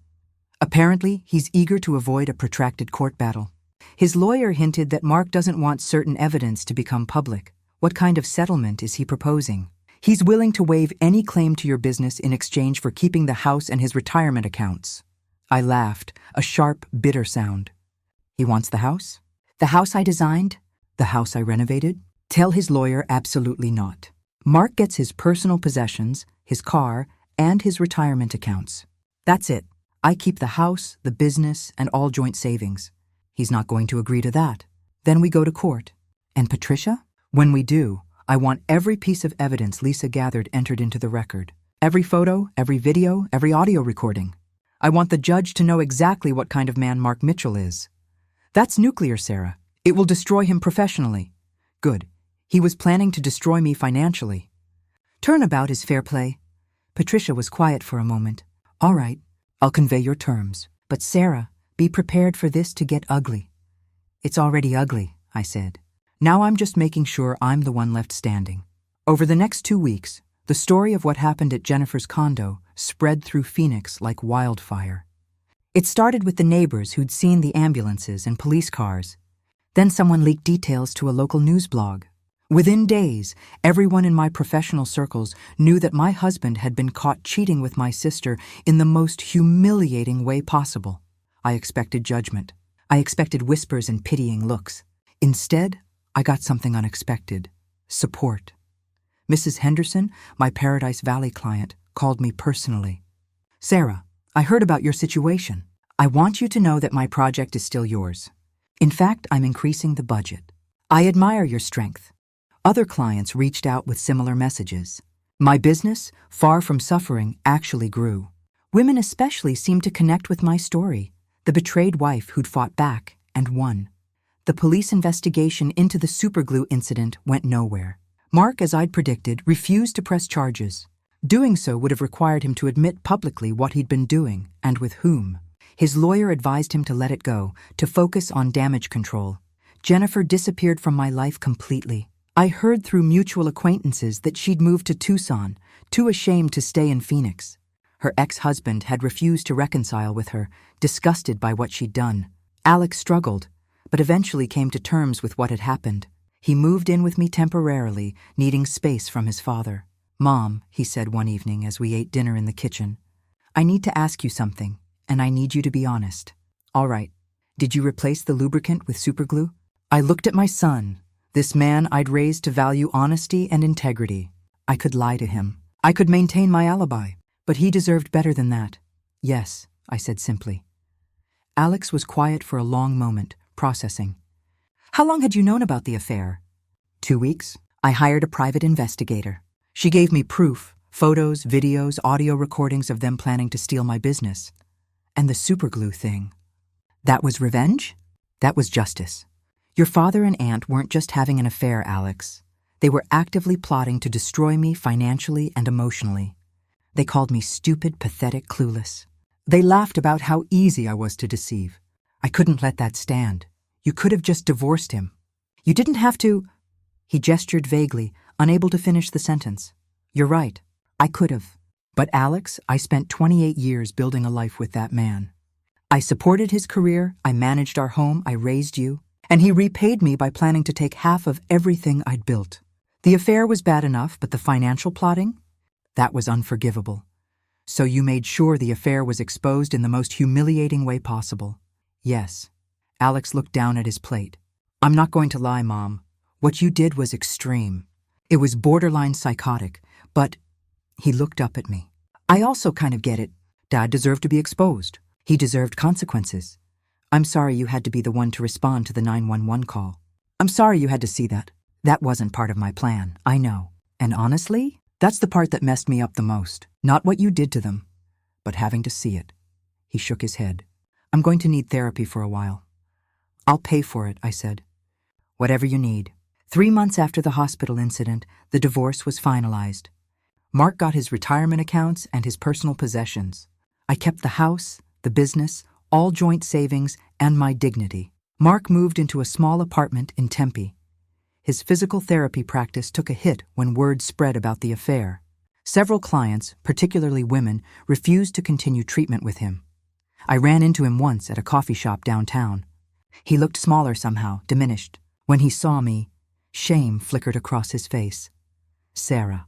Apparently, he's eager to avoid a protracted court battle. His lawyer hinted that Mark doesn't want certain evidence to become public. What kind of settlement is he proposing? He's willing to waive any claim to your business in exchange for keeping the house and his retirement accounts. I laughed, a sharp, bitter sound. He wants the house? The house I designed? The house I renovated? Tell his lawyer absolutely not. Mark gets his personal possessions, his car, and his retirement accounts. That's it. I keep the house, the business, and all joint savings. He's not going to agree to that. Then we go to court. And Patricia? When we do, I want every piece of evidence Lisa gathered entered into the record. Every photo, every video, every audio recording. I want the judge to know exactly what kind of man Mark Mitchell is. That's nuclear, Sarah. It will destroy him professionally. Good. He was planning to destroy me financially. Turnabout is fair play. Patricia was quiet for a moment. All right, I'll convey your terms. But Sarah, be prepared for this to get ugly. It's already ugly, I said. Now I'm just making sure I'm the one left standing. Over the next 2 weeks, the story of what happened at Jennifer's condo spread through Phoenix like wildfire. It started with the neighbors who'd seen the ambulances and police cars. Then someone leaked details to a local news blog. Within days, everyone in my professional circles knew that my husband had been caught cheating with my sister in the most humiliating way possible. I expected judgment. I expected whispers and pitying looks. Instead, I got something unexpected. Support. Mrs. Henderson, my Paradise Valley client, called me personally. Sarah, I heard about your situation. I want you to know that my project is still yours. In fact, I'm increasing the budget. I admire your strength. Other clients reached out with similar messages. My business, far from suffering, actually grew. Women especially seemed to connect with my story, the betrayed wife who'd fought back and won. The police investigation into the superglue incident went nowhere. Mark, as I'd predicted, refused to press charges. Doing so would have required him to admit publicly what he'd been doing and with whom. His lawyer advised him to let it go, to focus on damage control. Jennifer disappeared from my life completely. I heard through mutual acquaintances that she'd moved to Tucson, too ashamed to stay in Phoenix. Her ex-husband had refused to reconcile with her, disgusted by what she'd done. Alex struggled, but eventually came to terms with what had happened. He moved in with me temporarily, needing space from his father. "Mom," he said one evening as we ate dinner in the kitchen, "I need to ask you something, and I need you to be honest." "All right. Did you replace the lubricant with superglue?" I looked at my son, this man I'd raised to value honesty and integrity. I could lie to him. I could maintain my alibi, but he deserved better than that. "Yes," I said simply. Alex was quiet for a long moment, processing. "How long had you known about the affair?" 2 weeks. I hired a private investigator. She gave me proof, photos, videos, audio recordings of them planning to steal my business. And the superglue thing. That was revenge? That was justice. Your father and aunt weren't just having an affair, Alex. They were actively plotting to destroy me financially and emotionally. They called me stupid, pathetic, clueless. They laughed about how easy I was to deceive. I couldn't let that stand. You could have just divorced him. You didn't have to. He gestured vaguely, unable to finish the sentence. "You're right. I could have. But Alex, I spent 28 years building a life with that man. I supported his career, I managed our home, I raised you, and he repaid me by planning to take half of everything I'd built. The affair was bad enough, but the financial plotting? That was unforgivable. So you made sure the affair was exposed in the most humiliating way possible." "Yes." Alex looked down at his plate. "I'm not going to lie, Mom. What you did was extreme. It was borderline psychotic, but..." He looked up at me. "I also kind of get it. Dad deserved to be exposed. He deserved consequences. I'm sorry you had to be the one to respond to the 911 call. I'm sorry you had to see that. That wasn't part of my plan, I know. And honestly, that's the part that messed me up the most. Not what you did to them, but having to see it." He shook his head. "I'm going to need therapy for a while." "I'll pay for it," I said. "Whatever you need." 3 months after the hospital incident, the divorce was finalized. Mark got his retirement accounts and his personal possessions. I kept the house, the business, all joint savings, and my dignity. Mark moved into a small apartment in Tempe. His physical therapy practice took a hit when word spread about the affair. Several clients, particularly women, refused to continue treatment with him. I ran into him once at a coffee shop downtown. He looked smaller somehow, diminished. When he saw me, shame flickered across his face. "Sarah,"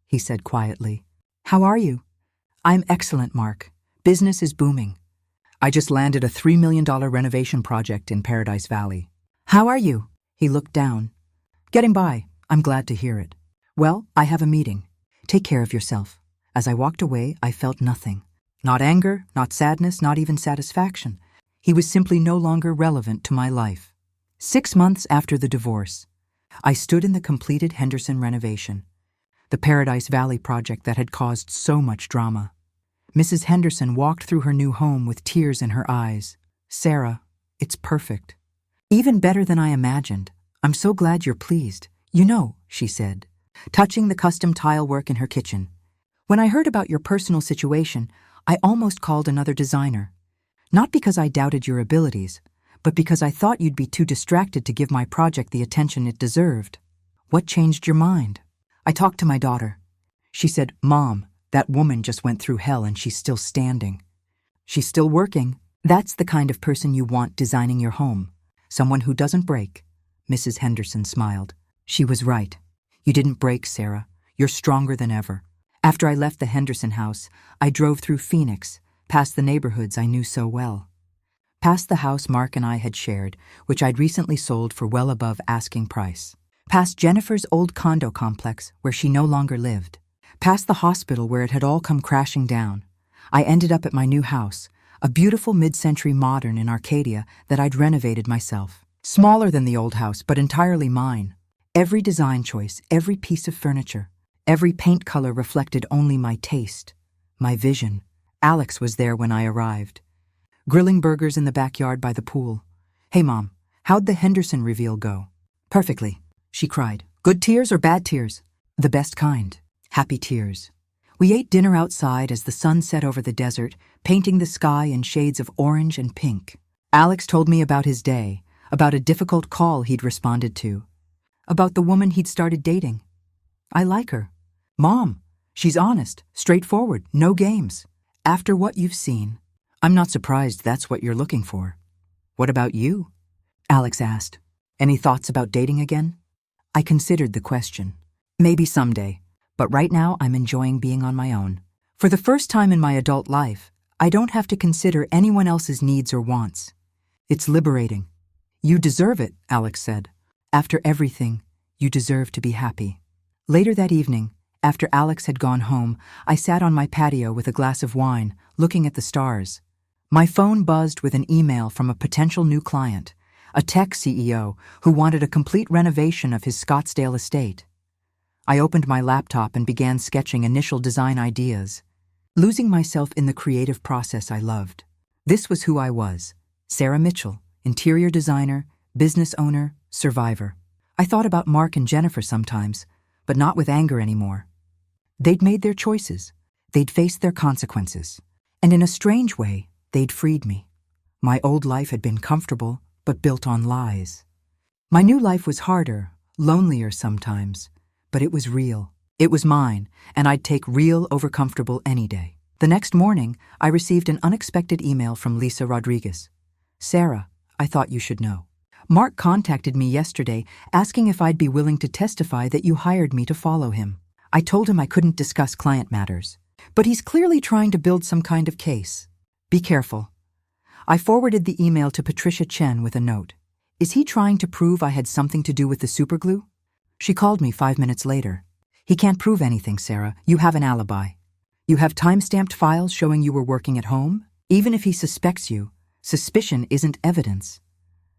he said quietly. "How are you?" "I'm excellent, Mark. Business is booming. I just landed a $3 million renovation project in Paradise Valley." "How are you?" He looked down. "Getting by. I'm glad to hear it." "Well, I have a meeting. Take care of yourself." As I walked away, I felt nothing. Not anger, not sadness, not even satisfaction. He was simply no longer relevant to my life. 6 months after the divorce, I stood in the completed Henderson renovation, the Paradise Valley project that had caused so much drama. Mrs. Henderson walked through her new home with tears in her eyes. "Sarah, it's perfect. Even better than I imagined. I'm so glad you're pleased. You know," she said, touching the custom tile work in her kitchen, "when I heard about your personal situation, I almost called another designer. Not because I doubted your abilities, but because I thought you'd be too distracted to give my project the attention it deserved." "What changed your mind?" I talked to my daughter. She said, "Mom, that woman just went through hell and she's still standing. She's still working. That's the kind of person you want designing your home. Someone who doesn't break." Mrs. Henderson smiled. She was right. "You didn't break, Sarah. You're stronger than ever." After I left the Henderson house, I drove through Phoenix, past the neighborhoods I knew so well. Past the house Mark and I had shared, which I'd recently sold for well above asking price. Past Jennifer's old condo complex, where she no longer lived. Past the hospital where it had all come crashing down. I ended up at my new house, a beautiful mid-century modern in Arcadia that I'd renovated myself. Smaller than the old house, but entirely mine. Every design choice, every piece of furniture, every paint color reflected only my taste, my vision. Alex was there when I arrived, grilling burgers in the backyard by the pool. "Hey, Mom, how'd the Henderson reveal go?" "Perfectly," she cried. "Good tears or bad tears?" "The best kind. Happy tears. We ate dinner outside as the sun set over the desert, painting the sky in shades of orange and pink. Alex told me about his day, about a difficult call he'd responded to, about the woman he'd started dating. I like her. Mom, she's honest, straightforward, no games. After what you've seen, I'm not surprised that's what you're looking for. What about you? Alex asked. Any thoughts about dating again? I considered the question. Maybe someday, but right now I'm enjoying being on my own. For the first time in my adult life, I don't have to consider anyone else's needs or wants. It's liberating. You deserve it, Alex said. After everything, you deserve to be happy. Later that evening, after Alex had gone home, I sat on my patio with a glass of wine, looking at the stars. My phone buzzed with an email from a potential new client, a tech CEO who wanted a complete renovation of his Scottsdale estate. I opened my laptop and began sketching initial design ideas, losing myself in the creative process I loved. This was who I was, Sarah Mitchell, interior designer, business owner, survivor. I thought about Mark and Jennifer sometimes, but not with anger anymore. They'd made their choices. They'd faced their consequences. And in a strange way, they'd freed me. My old life had been comfortable, but built on lies. My new life was harder, lonelier sometimes, but it was real. It was mine, and I'd take real over comfortable any day. The next morning, I received an unexpected email from Lisa Rodriguez. Sarah, I thought you should know. Mark contacted me yesterday asking if I'd be willing to testify that you hired me to follow him. I told him I couldn't discuss client matters, but he's clearly trying to build some kind of case. Be careful. I forwarded the email to Patricia Chen with a note. Is he trying to prove I had something to do with the superglue? She called me 5 minutes later. He can't prove anything, Sarah. You have an alibi. You have time-stamped files showing you were working at home. Even if he suspects you, suspicion isn't evidence.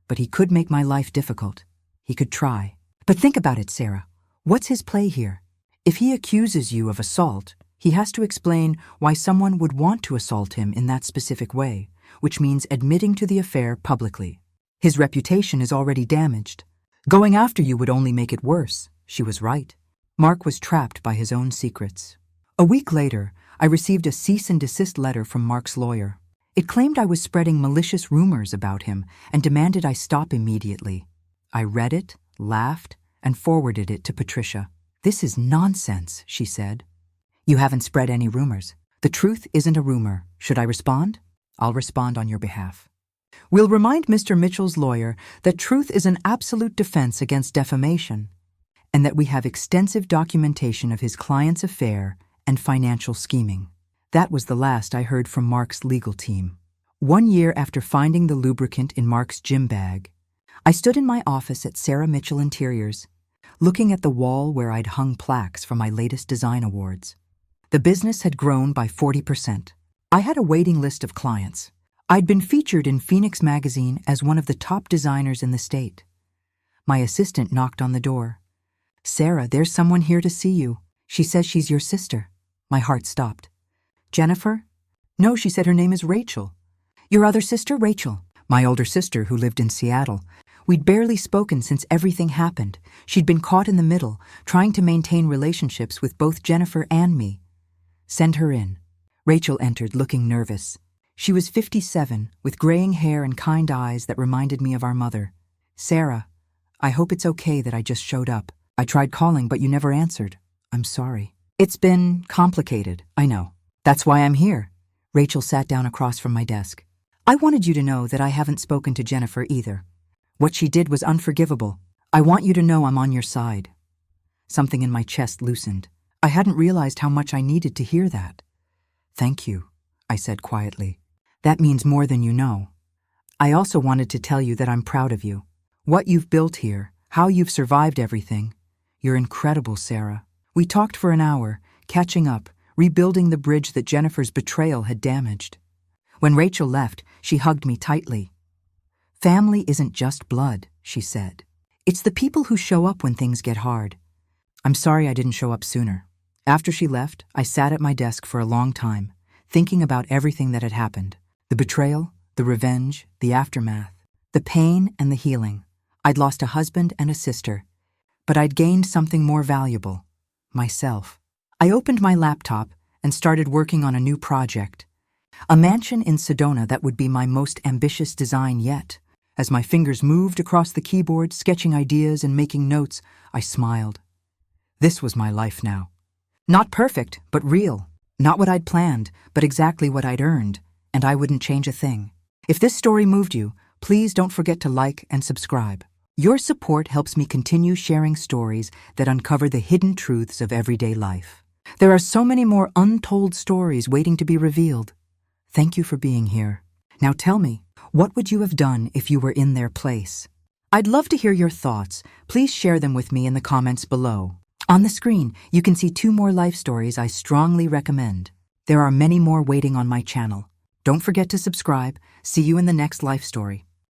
But he could make my life difficult. He could try. But think about it, Sarah. What's his play here? If he accuses you of assault, he has to explain why someone would want to assault him in that specific way, which means admitting to the affair publicly. His reputation is already damaged. Going after you would only make it worse. She was right. Mark was trapped by his own secrets. A week later, I received a cease and desist letter from Mark's lawyer. It claimed I was spreading malicious rumors about him and demanded I stop immediately. I read it, laughed, and forwarded it to Patricia. This is nonsense, she said. You haven't spread any rumors. The truth isn't a rumor. Should I respond? I'll respond on your behalf. We'll remind Mr. Mitchell's lawyer that truth is an absolute defense against defamation, and that we have extensive documentation of his client's affair and financial scheming. That was the last I heard from Mark's legal team. 1 year after finding the lubricant in Mark's gym bag, I stood in my office at Sarah Mitchell Interiors, looking at the wall where I'd hung plaques for my latest design awards. The business had grown by 40%. I had a waiting list of clients. I'd been featured in Phoenix magazine as one of the top designers in the state. My assistant knocked on the door. Sarah, there's someone here to see you. She says she's your sister. My heart stopped. Jennifer? No, she said her name is Rachel. Your other sister, Rachel? My older sister who lived in Seattle. We'd barely spoken since everything happened. She'd been caught in the middle, trying to maintain relationships with both Jennifer and me. Send her in. Rachel entered, looking nervous. She was 57, with graying hair and kind eyes that reminded me of our mother. Sarah, I hope it's okay that I just showed up. I tried calling, but you never answered. I'm sorry. It's been complicated, I know. That's why I'm here. Rachel sat down across from my desk. I wanted you to know that I haven't spoken to Jennifer either. What she did was unforgivable. I want you to know I'm on your side. Something in my chest loosened. I hadn't realized how much I needed to hear that. Thank you, I said quietly. That means more than you know. I also wanted to tell you that I'm proud of you. What you've built here, how you've survived everything. You're incredible, Sarah. We talked for an hour, catching up, rebuilding the bridge that Jennifer's betrayal had damaged. When Rachel left, she hugged me tightly. Family isn't just blood, she said. It's the people who show up when things get hard. I'm sorry I didn't show up sooner. After she left, I sat at my desk for a long time, thinking about everything that had happened. The betrayal, the revenge, the aftermath, the pain and the healing. I'd lost a husband and a sister, but I'd gained something more valuable, myself. I opened my laptop and started working on a new project. A mansion in Sedona that would be my most ambitious design yet. As my fingers moved across the keyboard, sketching ideas and making notes, I smiled. This was my life now. Not perfect, but real. Not what I'd planned, but exactly what I'd earned, and I wouldn't change a thing. If this story moved you, please don't forget to like and subscribe. Your support helps me continue sharing stories that uncover the hidden truths of everyday life. There are so many more untold stories waiting to be revealed. Thank you for being here. Now tell me, what would you have done if you were in their place? I'd love to hear your thoughts. Please share them with me in the comments below. On the screen, you can see 2 more life stories I strongly recommend. There are many more waiting on my channel. Don't forget to subscribe. See you in the next life story.